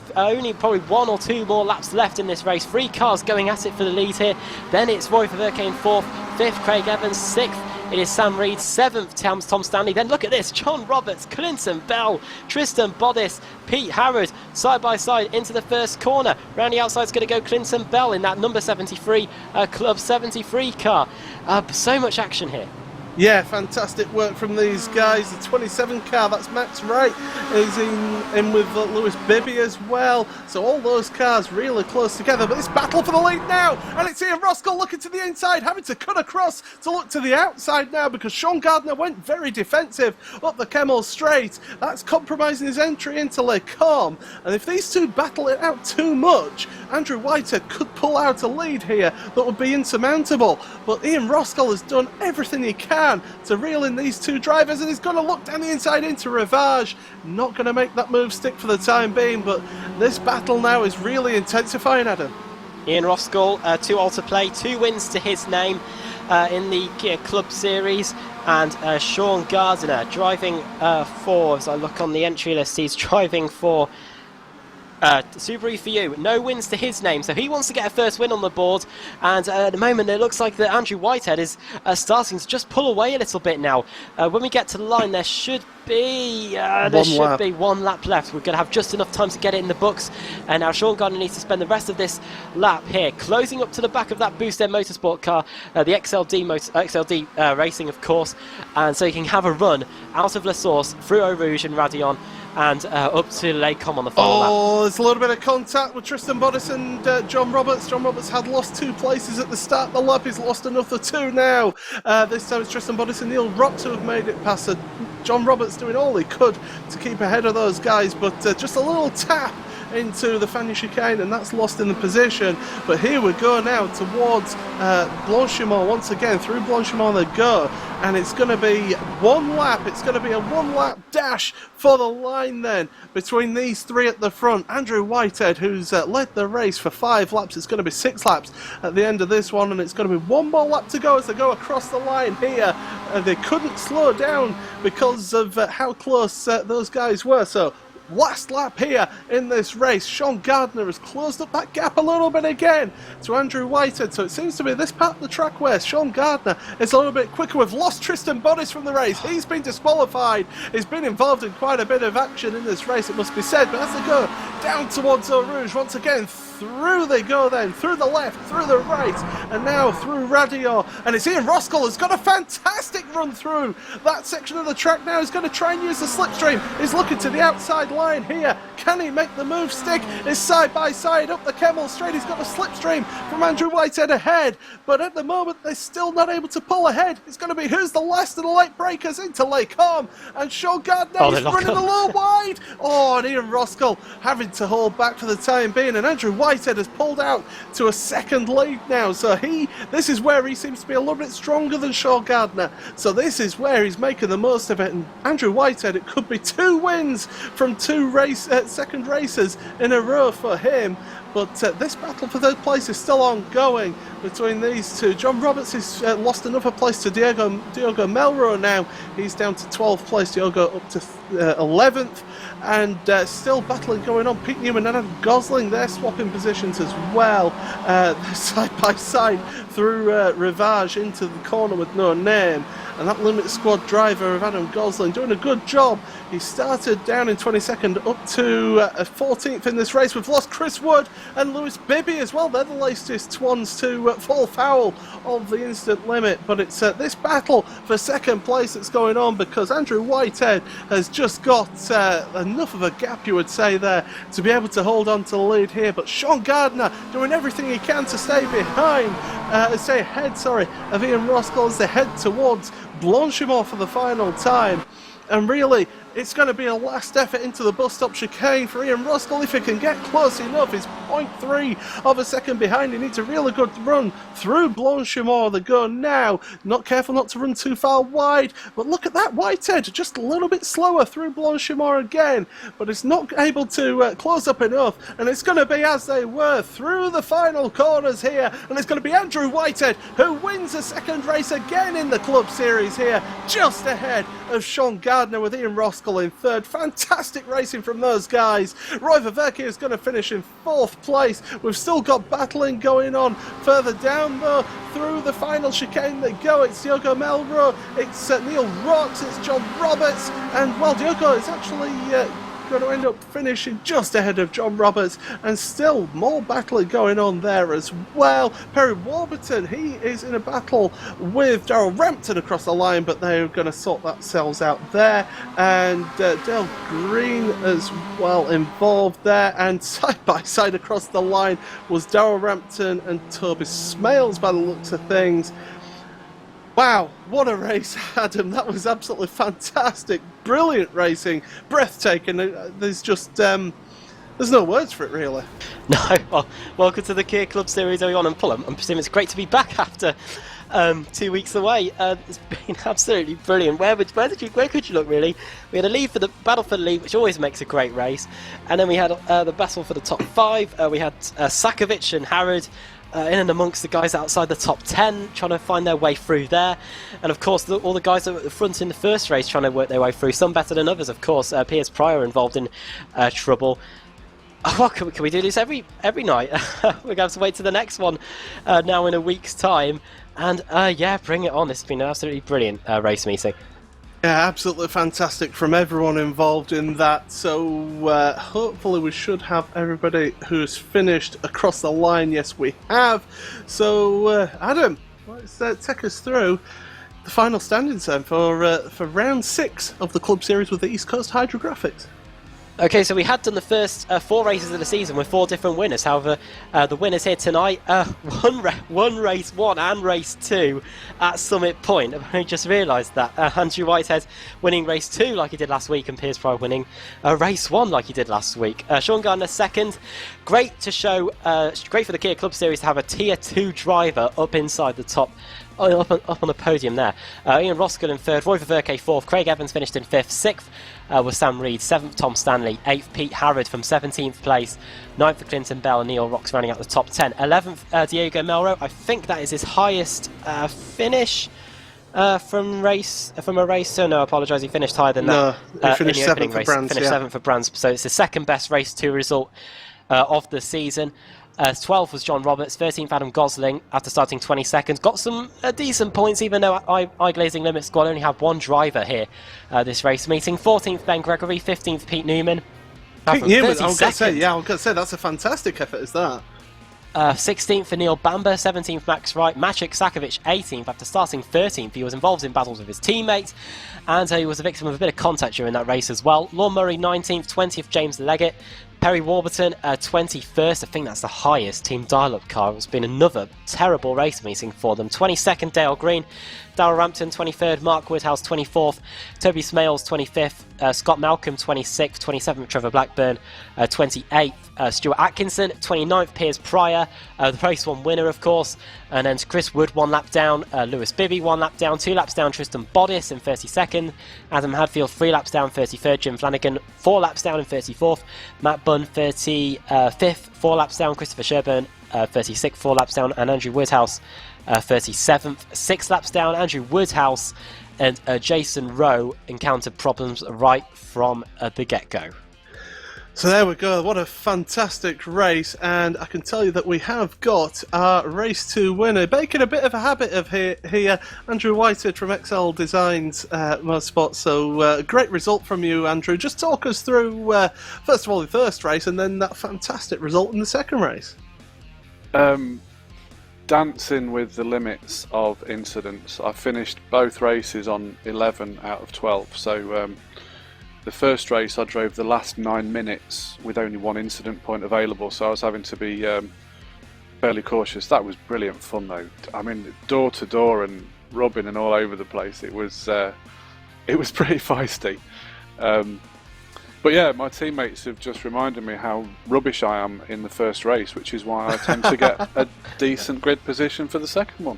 probably 1 or 2 more laps left in this race. 3 cars going at it for the lead here. Then it's Roy Ververke in 4th, 5th Craig Evans, 6th. It is Sam Reed, 7th Tom Stanley. Then look at this, John Roberts, Clinton Bell, Tristan Bodis, Pete Harrod, side by side into the first corner. Round the outside is going to go Clinton Bell in that number 73 Club 73 car. So much action here. Yeah, fantastic work from these guys. The 27 car, that's Max Wright, is in with Lewis Bibby as well. So all those cars really close together. But this battle for the lead now, and it's Ian Roskell looking to the inside, having to cut across to look to the outside now because Sean Gardner went very defensive up the Kemmel Straight. That's compromising his entry into Les Cornes. And if these two battle it out too much, Andrew Whitehead could pull out a lead here that would be insurmountable. But Ian Roskell has done everything he can to reel in these two drivers, and he's going to look down the inside into Rivage. Not going to make that move stick for the time being, but this battle now is really intensifying, Adam. Ian Roskell, 2 all to play, 2 wins to his name in the Club Series, and Sean Gardner driving for, as I look on the entry list, he's driving for Subaru for you. No wins to his name, so he wants to get a first win on the board. And at the moment, it looks like that Andrew Whitehead is starting to just pull away a little bit now. When we get to the line, there should be 1 lap left. We're going to have just enough time to get it in the books. And now Sean Gardner needs to spend the rest of this lap here, closing up to the back of that boosted motorsport car, the XLD Racing, of course, and so he can have a run out of La Source through Eau Rouge and Radion. and up to Laycom on the final lap. Oh, there's a little bit of contact with Tristan Bottas and John Roberts. John Roberts had lost 2 places at the start of the lap. He's lost another 2 now. This time it's Tristan Bottas and Neil Rocks who have made it past. John Roberts doing all he could to keep ahead of those guys, but just a little tap into the Fagnes chicane, and that's lost in the position. But here we go now towards Blanchimont once again. Through Blanchimont they go, and it's going to be 1 lap. It's going to be a 1 lap dash for the line then between these 3 at the front. Andrew Whitehead, who's led the race for 5 laps, it's going to be 6 laps at the end of this one, and it's going to be 1 more lap to go as they go across the line here. They couldn't slow down because of how close those guys were. So last lap here in this race. Sean Gardner has closed up that gap a little bit again to Andrew Whitehead, so it seems to be this part of the track where Sean Gardner is a little bit quicker. We've lost Tristan Bottas from the race. He's been disqualified. He's been involved in quite a bit of action in this race, it must be said, but as they go down towards Eau Rouge once again, through they go then, through the left, through the right, and now through Radio, and it's Ian Roskell has got a fantastic run through that section of the track now. He's going to try and use the slipstream. He's looking to the outside line here. Can he make the move stick? Is side by side up the Kemmel straight. He's got a slipstream from Andrew Whitehead ahead, but at the moment they're still not able to pull ahead. It's going to be who's the last of the late breakers into Laycom, and Sean Gardner is running a little wide. Oh, and Ian Roskell having to hold back for the time being, and Andrew Whitehead has pulled out to a 2nd lead now, so this is where he seems to be a little bit stronger than Sean Gardner, so this is where he's making the most of it. And Andrew Whitehead, it could be 2 wins from 2 second races in a row for him, but this battle for 3rd place is still ongoing between these 2. John Roberts has lost another place to Diogo Melro now. He's down to 12th place, Diogo up to 11th, and still battling going on. Pete Newman and Adam Gosling, they're swapping positions as well, side by side through Rivage into the corner with no name, and that limit squad driver of Adam Gosling doing a good job. He started down in 22nd up to 14th in this race. We've lost Chris Wood and Lewis Bibby as well. They're the latest ones to fall foul of the instant limit, but it's this battle for 2nd place that's going on, because Andrew Whitehead has just got enough of a gap, you would say, there to be able to hold on to the lead here. But Sean Gardner doing everything he can to stay ahead of Ian Roskell as they head towards Blanchimont for the final time. And really, it's going to be a last effort into the bus stop chicane for Ian Roskell. If he can get close enough, he's 0.3 of a second behind. He needs a really good run through Blanchimont. They go now. Not careful not to run too far wide. But look at that, Whitehead just a little bit slower through Blanchimont again. But it's not able to close up enough. And it's going to be as they were through the final corners here. And it's going to be Andrew Whitehead who wins a 2nd race again in the Club Series here, just ahead of Sean Gardner with Ian Roskell in 3rd. Fantastic racing from those guys. Roy Ververke is going to finish in 4th place. We've still got battling going on further down though. Through the final chicane they go. It's Diogo Melro, it's Neil Rocks, it's John Roberts, and well, Diogo is actually going to end up finishing just ahead of John Roberts, and still more battling going on there as well. Perry Warburton, he is in a battle with Darrell Rampton across the line, but they're going to sort themselves out there, and Dale Green as well involved there, and side by side across the line was Darrell Rampton and Toby Smales by the looks of things. Wow, what a race, Adam. That was absolutely fantastic. Brilliant racing. Breathtaking. There's just, there's no words for it, really. No, well, welcome to the Kia Club Series, everyone. And Paul, I presume it's great to be back after 2 weeks away. It's been absolutely brilliant. Where could you look, really? We had a lead for the battle for the lead, which always makes a great race. And then we had the battle for the top 5. We had Sakovic and Harrod in and amongst the guys outside the top 10, trying to find their way through there. And of course, all the guys that were at the front in the first race trying to work their way through, some better than others, of course. Piers Pryor involved in trouble. Well, can we do this every night? We're going to have to wait to the next one now in a week's time. And yeah, bring it on. This has been an absolutely brilliant race meeting. Yeah, absolutely fantastic from everyone involved in that. So hopefully we should have everybody who's finished across the line. Yes, we have. So Adam, let's take us through the final standings then for round 6 of the Club Series with the East Coast Hydrographics. Okay, so we had done the first 4 races of the season with 4 different winners. However, the winners here tonight, one race 1 and race 2 at Summit Point. I've only just realised that. Andrew Whitehead winning race 2 like he did last week, and Piers Fry winning race 1 like he did last week. Sean Gardner second. Great to show, great for the Kia Club Series to have a Tier 2 driver up inside the top. Up on the podium there. Ian Roskell in third, Roy Ververke fourth, Craig Evans finished in fifth, sixth was Sam Reed, seventh Tom Stanley, eighth Pete Harrod from 17th place, ninth for Clinton Bell and Neil Rocks rounding out the top 10, 11th Diego Melro. I think that is his highest finish from a race. So no, I apologise, he finished higher than that. No, he finished in the opening seventh for race. Brands. Finished seventh for Brands, so it's the second best race 2 result of the season. 12th was John Roberts, 13th Adam Gosling after starting 22nd. Got some decent points, even though iGlazing Limit Squad only had 1 driver here this race meeting. 14th Ben Gregory, 15th Pete Newman. Pete Newman, I was going to say, that's a fantastic effort, is that? 16th for Neil Bamber, 17th Max Wright, Maciek Sakovic 18th after starting 13th. He was involved in battles with his teammates, and he was a victim of a bit of contact during that race as well. Lorne Murray 19th, 20th James Leggett, Perry Warburton 21st. I think that's the highest team dial-up car. It's been another terrible race meeting for them. 22nd Dale Green, Darrell Rampton 23rd, Mark Woodhouse 24th, Toby Smales 25th, Scott Malcolm 26th, 27th Trevor Blackburn 28th, Stuart Atkinson 29th, Piers Pryor, the race 1 winner of course, and then Chris Wood 1 lap down, Lewis Bibby 1 lap down, 2 laps down Tristan Boddice in 32nd, Adam Hadfield 3 laps down 33rd, Jim Flanagan 4 laps down in 34th, Matt Bunn 35th, 4 laps down, Christopher Sherburn 36th, 4 laps down, and Andrew Woodhouse 37th, 6 laps down. Andrew Woodhouse and Jason Rowe encountered problems right from the get-go. So there we go, what a fantastic race, and I can tell you that we have got our race 2 winner, making a bit of a habit of here, Andrew Whitehead from XL Designs Motorsport. So great result from you, Andrew. Just talk us through, first of all, the first race, and then that fantastic result in the second race. Dancing with the limits of incidents. I finished both races on 11 out of 12, so the first race I drove the last 9 minutes with only 1 incident point available, so I was having to be fairly cautious. That was brilliant fun though. I mean, door to door and rubbing and all over the place. It was pretty feisty. But yeah, my teammates have just reminded me how rubbish I am in the first race, which is why I tend to get a decent grid position for the second one.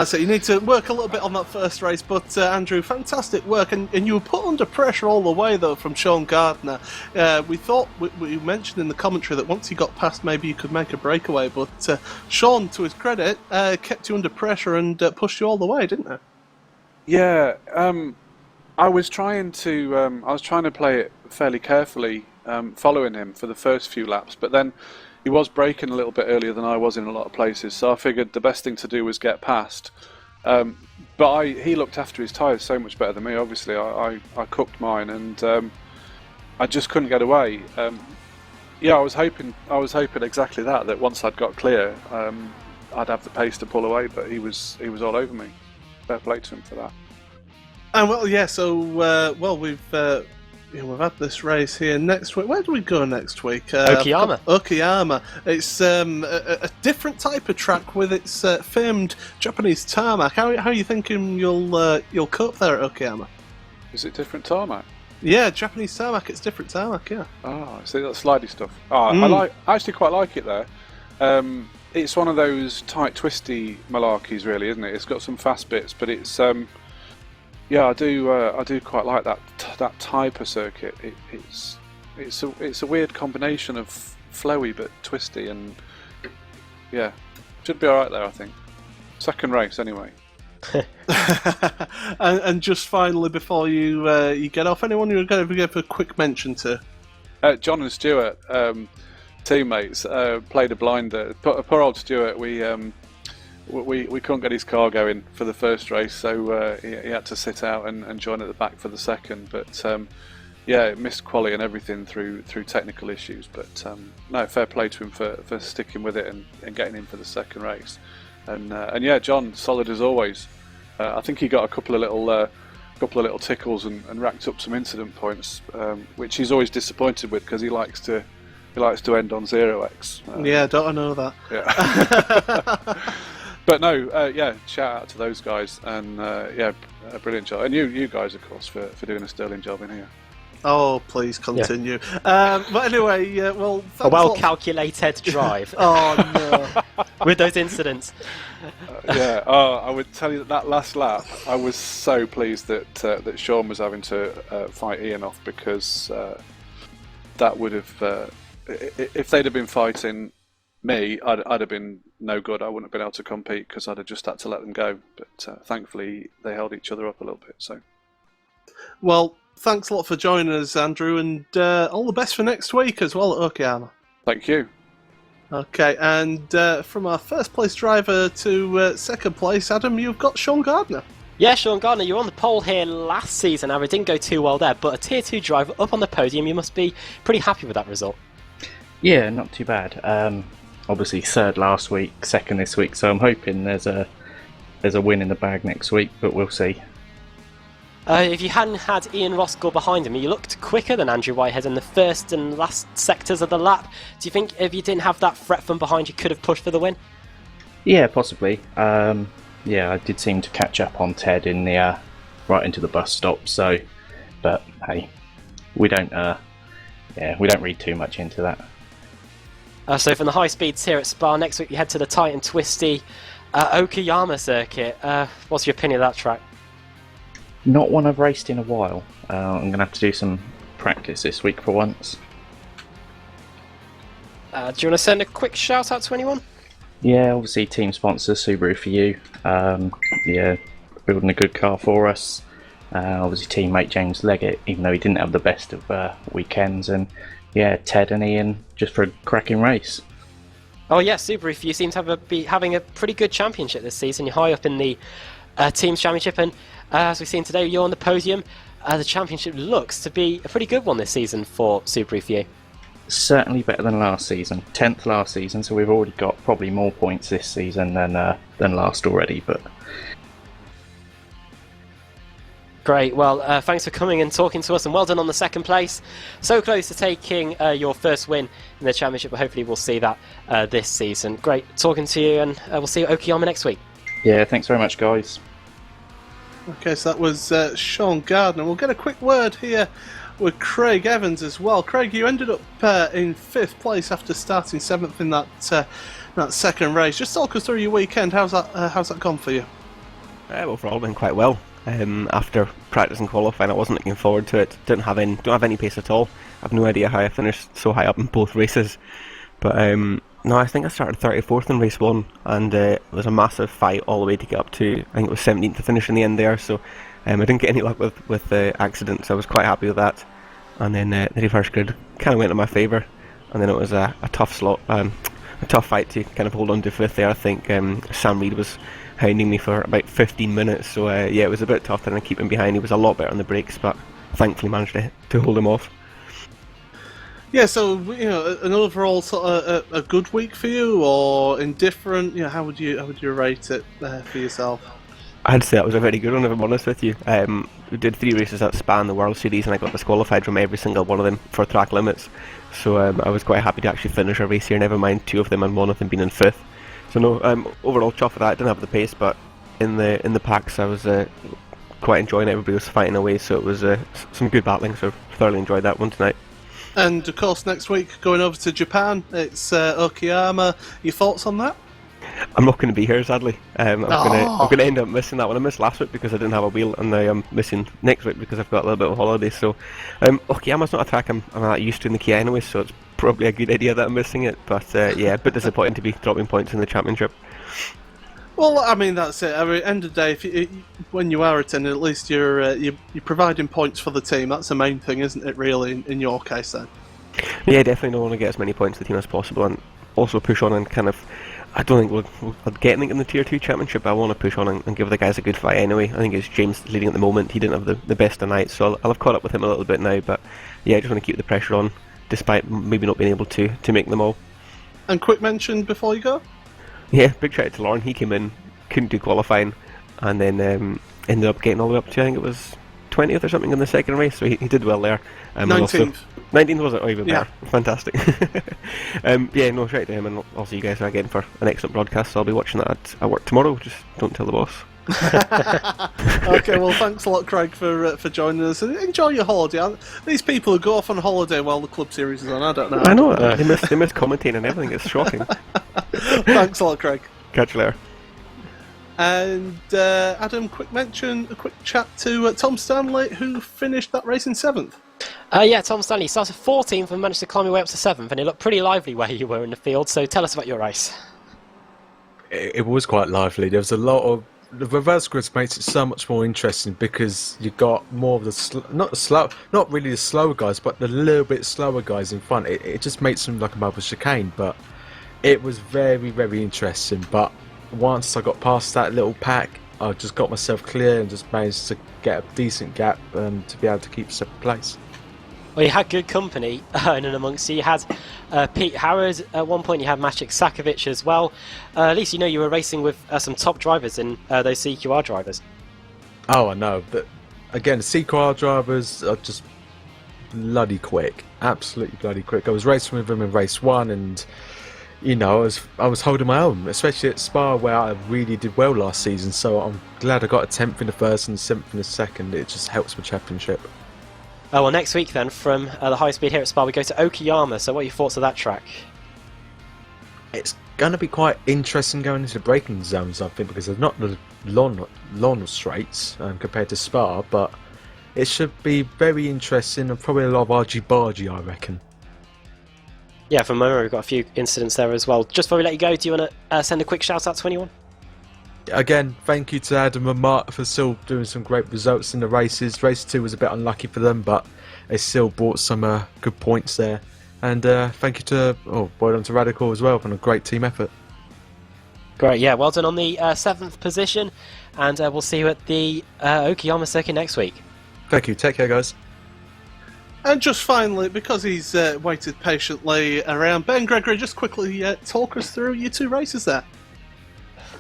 So you need to work a little bit on that first race, but Andrew, fantastic work, and you were put under pressure all the way though from Sean Gardner. We thought, we mentioned in the commentary that once you got past maybe you could make a breakaway, but Sean, to his credit, kept you under pressure and pushed you all the way, didn't he? Yeah, I was trying to play it fairly carefully, following him for the first few laps, but then he was braking a little bit earlier than I was in a lot of places, so I figured the best thing to do was get past. But he looked after his tyres so much better than me. Obviously, I cooked mine, and I just couldn't get away. Yeah, I was hoping exactly that once I'd got clear, I'd have the pace to pull away. But he was all over me. Fair play to him for that. And well, yeah. So we've had this race here. Next week, where do we go next week? Okayama. Okayama. It's a different type of track with its famed Japanese tarmac. How are you thinking you'll cope there at Okayama? Is it different tarmac? Yeah, Japanese tarmac. It's different tarmac. Yeah. Oh, I see that slidey stuff. I actually quite like it there. It's one of those tight, twisty malarkeys, really, isn't it? It's got some fast bits, but it's yeah, I do quite like that type of circuit. It's a weird combination of flowy but twisty, and yeah, should be all right there, I think. Second race anyway. and just finally, before you get off, anyone you're going to give a quick mention to? John and Stuart, teammates, played a blinder. Poor old Stuart. We couldn't get his car going for the first race, so he had to sit out and join at the back for the second. But yeah, missed quali and everything through technical issues. But no, fair play to him for sticking with it and getting in for the second race. And yeah, John, solid as always. I think he got a couple of little couple of little tickles and racked up some incident points, which he's always disappointed with because he likes to end on 0x. Yeah, don't I know that? Yeah. But no, yeah, shout out to those guys, and yeah, brilliant job. And you guys, of course, for doing a sterling job in here. Oh, please continue. But anyway, well, a well-calculated drive. Oh, no. With those incidents. Yeah, I would tell you that last lap, I was so pleased that Sean was having to fight Ian off, because that would have, if they'd have been fighting me, I'd have been no good. I wouldn't have been able to compete because I'd have just had to let them go. But thankfully, they held each other up a little bit. So, well, thanks a lot for joining us, Andrew, and all the best for next week as well at Okayama. Thank you. Okay, and from our first place driver to second place, Adam, you've got Sean Gardner. Yeah, Sean Gardner, you were on the pole here last season. Now, it didn't go too well there, but a Tier 2 driver up on the podium, you must be pretty happy with that result. Yeah, not too bad. Obviously, third last week, second this week, so I'm hoping there's a win in the bag next week, but we'll see. If you hadn't had Ian Ross go behind him, you looked quicker than Andrew Whitehead in the first and last sectors of the lap. Do you think if you didn't have that threat from behind, you could have pushed for the win? Yeah, possibly. Yeah, I did seem to catch up on Ted in the right into the bus stop. So, but hey, we don't read too much into that. So from the high speeds here at Spa, next week you head to the tight and twisty Okayama circuit. What's your opinion of that track? Not one I've raced in a while. I'm going to have to do some practice this week for once. Do you want to send a quick shout out to anyone? Yeah, obviously team sponsor Subaru for you. Yeah, building a good car for us. Obviously teammate James Leggett, even though he didn't have the best of weekends. And Ted and Ian just for a cracking race. Oh yeah, Subaru for you seem to be having a pretty good championship this season. You're high up in the teams championship, and as we've seen today, you're on the podium. The championship looks to be a pretty good one this season for Subaru for you. Certainly better than last season. 10th last season, so we've already got probably more points this season than last already. But great. Well, thanks for coming and talking to us, and well done on the second place. So close to taking your first win in the championship, but hopefully we'll see that this season. Great talking to you, and we'll see you at Okayama next week. Yeah, thanks very much, guys. Okay, so that was Sean Gardner. We'll get a quick word here with Craig Evans as well. Craig, you ended up in 5th place after starting 7th in that second race. Just talk us through your weekend. How's that gone for you? Well, overall, went quite well. After practice and qualifying, I wasn't looking forward to it. Don't have any pace at all. I've no idea how I finished so high up in both races. But no, I think I started 34th in race 1, and it was a massive fight all the way to get up to, I think it was 17th to finish in the end there. So I didn't get any luck with the accident, so I was quite happy with that. And then the reverse grid kind of went in my favour, and then it was a tough fight to kind of hold on to 5th there. I think Sam Reed was hounding me for about 15 minutes, so yeah, it was a bit tough trying to keep him behind. He was a lot better on the brakes, but thankfully managed to hold him off. Yeah, so an overall sort of a good week for you, or indifferent? How would you rate it for yourself? I'd say that was a very good one, if I'm honest with you. We did 3 races that span the World Series, and I got disqualified from every single one of them for track limits. So I was quite happy to actually finish a race here, never mind 2 of them and 1 of them being in 5th. So no, overall chuffed with that. I didn't have the pace, but in the packs I was quite enjoying it. Everybody was fighting away, so it was some good battling, so thoroughly enjoyed that one tonight. And of course, next week going over to Japan, it's Okayama. Your thoughts on that? I'm not going to be here, sadly. I'm going to end up missing that one. I missed last week because I didn't have a wheel, and I am missing next week because I've got a little bit of holiday. So Okayama's not a track I'm not used to in the Kia anyway, so it's probably a good idea that I'm missing it. But yeah, a bit disappointing to be dropping points in the championship. Well, I mean, that's it. I mean, end of the day, when you are attending, at least you're providing points for the team. That's the main thing, isn't it, really, in your case, then? Yeah, definitely want to get as many points to the team as possible, and also push on and kind of... I don't think we'll get anything in the Tier 2 Championship, but I want to push on and give the guys a good fight anyway. I think it's James leading at the moment. He didn't have the best of nights, so I'll have caught up with him a little bit now, but yeah, I just want to keep the pressure on, despite maybe not being able to make them all. And quick mention before you go? Yeah, big shout out to Lauren. He came in, couldn't do qualifying, and then ended up getting all the way up to, I think it was 20th or something in the second race, so he did well there. 19th. 19th was it? Oh, even Yeah. better. Fantastic. Yeah, no, shout out to him, and I'll see you guys again for an excellent broadcast. So I'll be watching that at work tomorrow. Just don't tell the boss. Okay, well, thanks a lot, Craig, for joining us. And enjoy your holiday. These people who go off on holiday while the club series is on, I don't know. I know that. They miss commentating and everything. It's shocking. Thanks a lot, Craig. Catch you later. And Adam, a quick chat to Tom Stanley, who finished that race in 7th. Yeah, Tom Stanley started 14th and managed to climb your way up to 7th, and it looked pretty lively where you were in the field, so tell us about your race. It was quite lively. There was a lot of... The reverse grids makes it so much more interesting because you got more of the not really the slower guys, but the little bit slower guys in front. It just makes them like a marble chicane, but it was very, very interesting. But once I got past that little pack, I just got myself clear and just managed to get a decent gap to be able to keep second place. Well, you had good company in and amongst you. You had Pete Howard at one point, you had Maciek Sakovic as well. At least you know you were racing with some top drivers in those CQR drivers. Oh, I know, but again, the CQR drivers are just bloody quick. Absolutely bloody quick. I was racing with them in race 1 and, you know, I was holding my own, especially at Spa where I really did well last season, so I'm glad I got a 10th in the first and 7th in the second. It just helps my championship. Well, next week then, from the high speed here at Spa, we go to Okayama. So what are your thoughts of that track? It's going to be quite interesting going into the braking zones, I think, because there's not the long straights compared to Spa, but it should be very interesting and probably a lot of argy-bargy, I reckon. Yeah, from memory, we've got a few incidents there as well. Just before we let you go, do you want to send a quick shout out to anyone? Again, thank you to Adam and Mark for still doing some great results in the races. Race 2 was a bit unlucky for them, but they still brought some good points there. And thank you to, well done to Radical as well for a great team effort. Great, yeah, well done on the 7th position, and we'll see you at the Okayama circuit next week. Thank you, take care guys. And just finally, because he's waited patiently around, Ben Gregory, just quickly talk us through your 2 races there.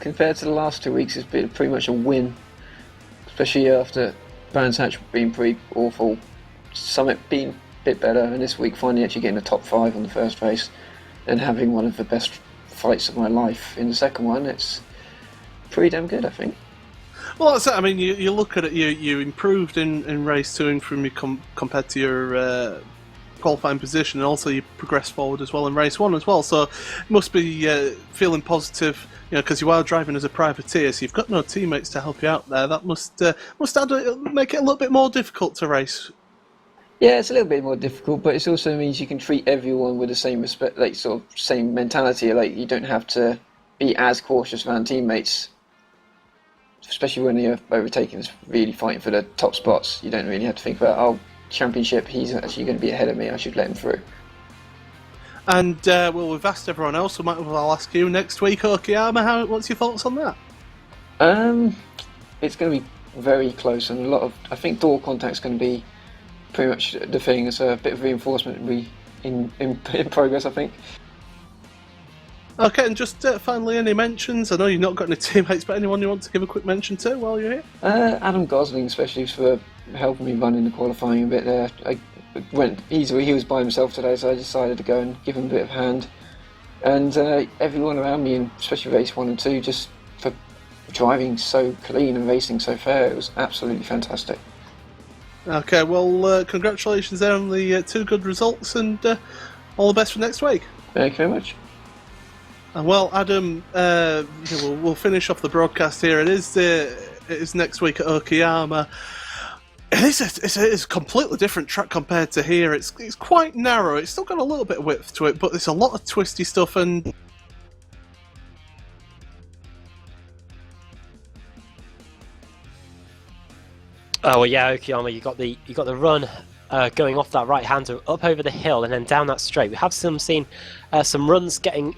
Compared to the last 2 weeks, it's been pretty much a win, especially after Brands Hatch being pretty awful, Summit being a bit better, and this week finally actually getting a top 5 on the first race and having one of the best fights of my life in the second one. It's pretty damn good, I think. Well, that's it. I mean, you look at it, you improved in race 2 and from compared to your qualifying position, and also you progressed forward as well in race 1 as well, so it must be feeling positive. You know, because you are driving as a privateer, so you've got no teammates to help you out there. That must make it a little bit more difficult to race. Yeah, it's a little bit more difficult, but it also means you can treat everyone with the same respect, like sort of same mentality. Like you don't have to be as cautious around teammates, especially when you're overtaking and really fighting for the top spots. You don't really have to think about, oh, championship, he's actually going to be ahead of me, I should let him through. And well, we've asked everyone else, so might as well ask you next week, Okayama. What's your thoughts on that? It's going to be very close, and I think door contact's going to be pretty much the thing. It's a bit of reinforcement in progress, I think. Okay, and just finally, any mentions? I know you've not got any teammates, but anyone you want to give a quick mention to while you're here? Adam Gosling, especially for helping me run in the qualifying a bit there. I went easily. He was by himself today, so I decided to go and give him a bit of hand. And everyone around me, and especially race 1 and 2, just for driving so clean and racing so fair. It was absolutely fantastic. Okay, well, congratulations there on the 2 good results, and all the best for next week. Thank you very much. And well, Adam, we'll finish off the broadcast here. It is next week at Okayama. It's a completely different track compared to here. It's quite narrow. It's still got a little bit of width to it, but there's a lot of twisty stuff. And oh well, yeah, Okayama, you got the run going off that right hander up over the hill and then down that straight. We have seen some runs that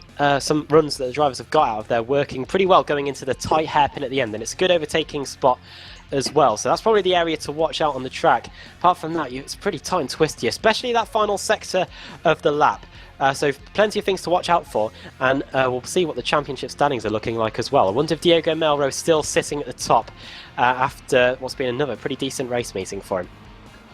the drivers have got out of there working pretty well going into the tight hairpin at the end, and it's a good overtaking spot as well. So that's probably the area to watch out on the track. Apart from that, it's pretty tight and twisty, especially that final sector of the lap. So plenty of things to watch out for, and we'll see what the championship standings are looking like as well. I wonder if Diego Melro is still sitting at the top after what's been another pretty decent race meeting for him.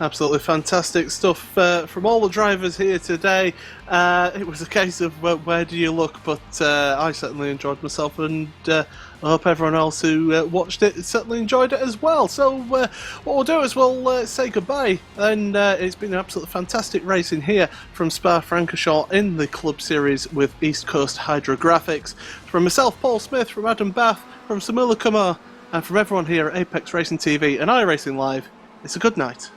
Absolutely fantastic stuff from all the drivers here today. It was a case of where do you look, but I certainly enjoyed myself, and I hope everyone else who watched it certainly enjoyed it as well. So what we'll do is we'll say goodbye, and it's been an absolutely fantastic racing here from Spa-Francorchamps in the Club Series with East Coast Hydrographics. From myself, Paul Smith, from Adam Bath, from Samuli Kumo, and from everyone here at Apex Racing TV and iRacing Live, it's a good night.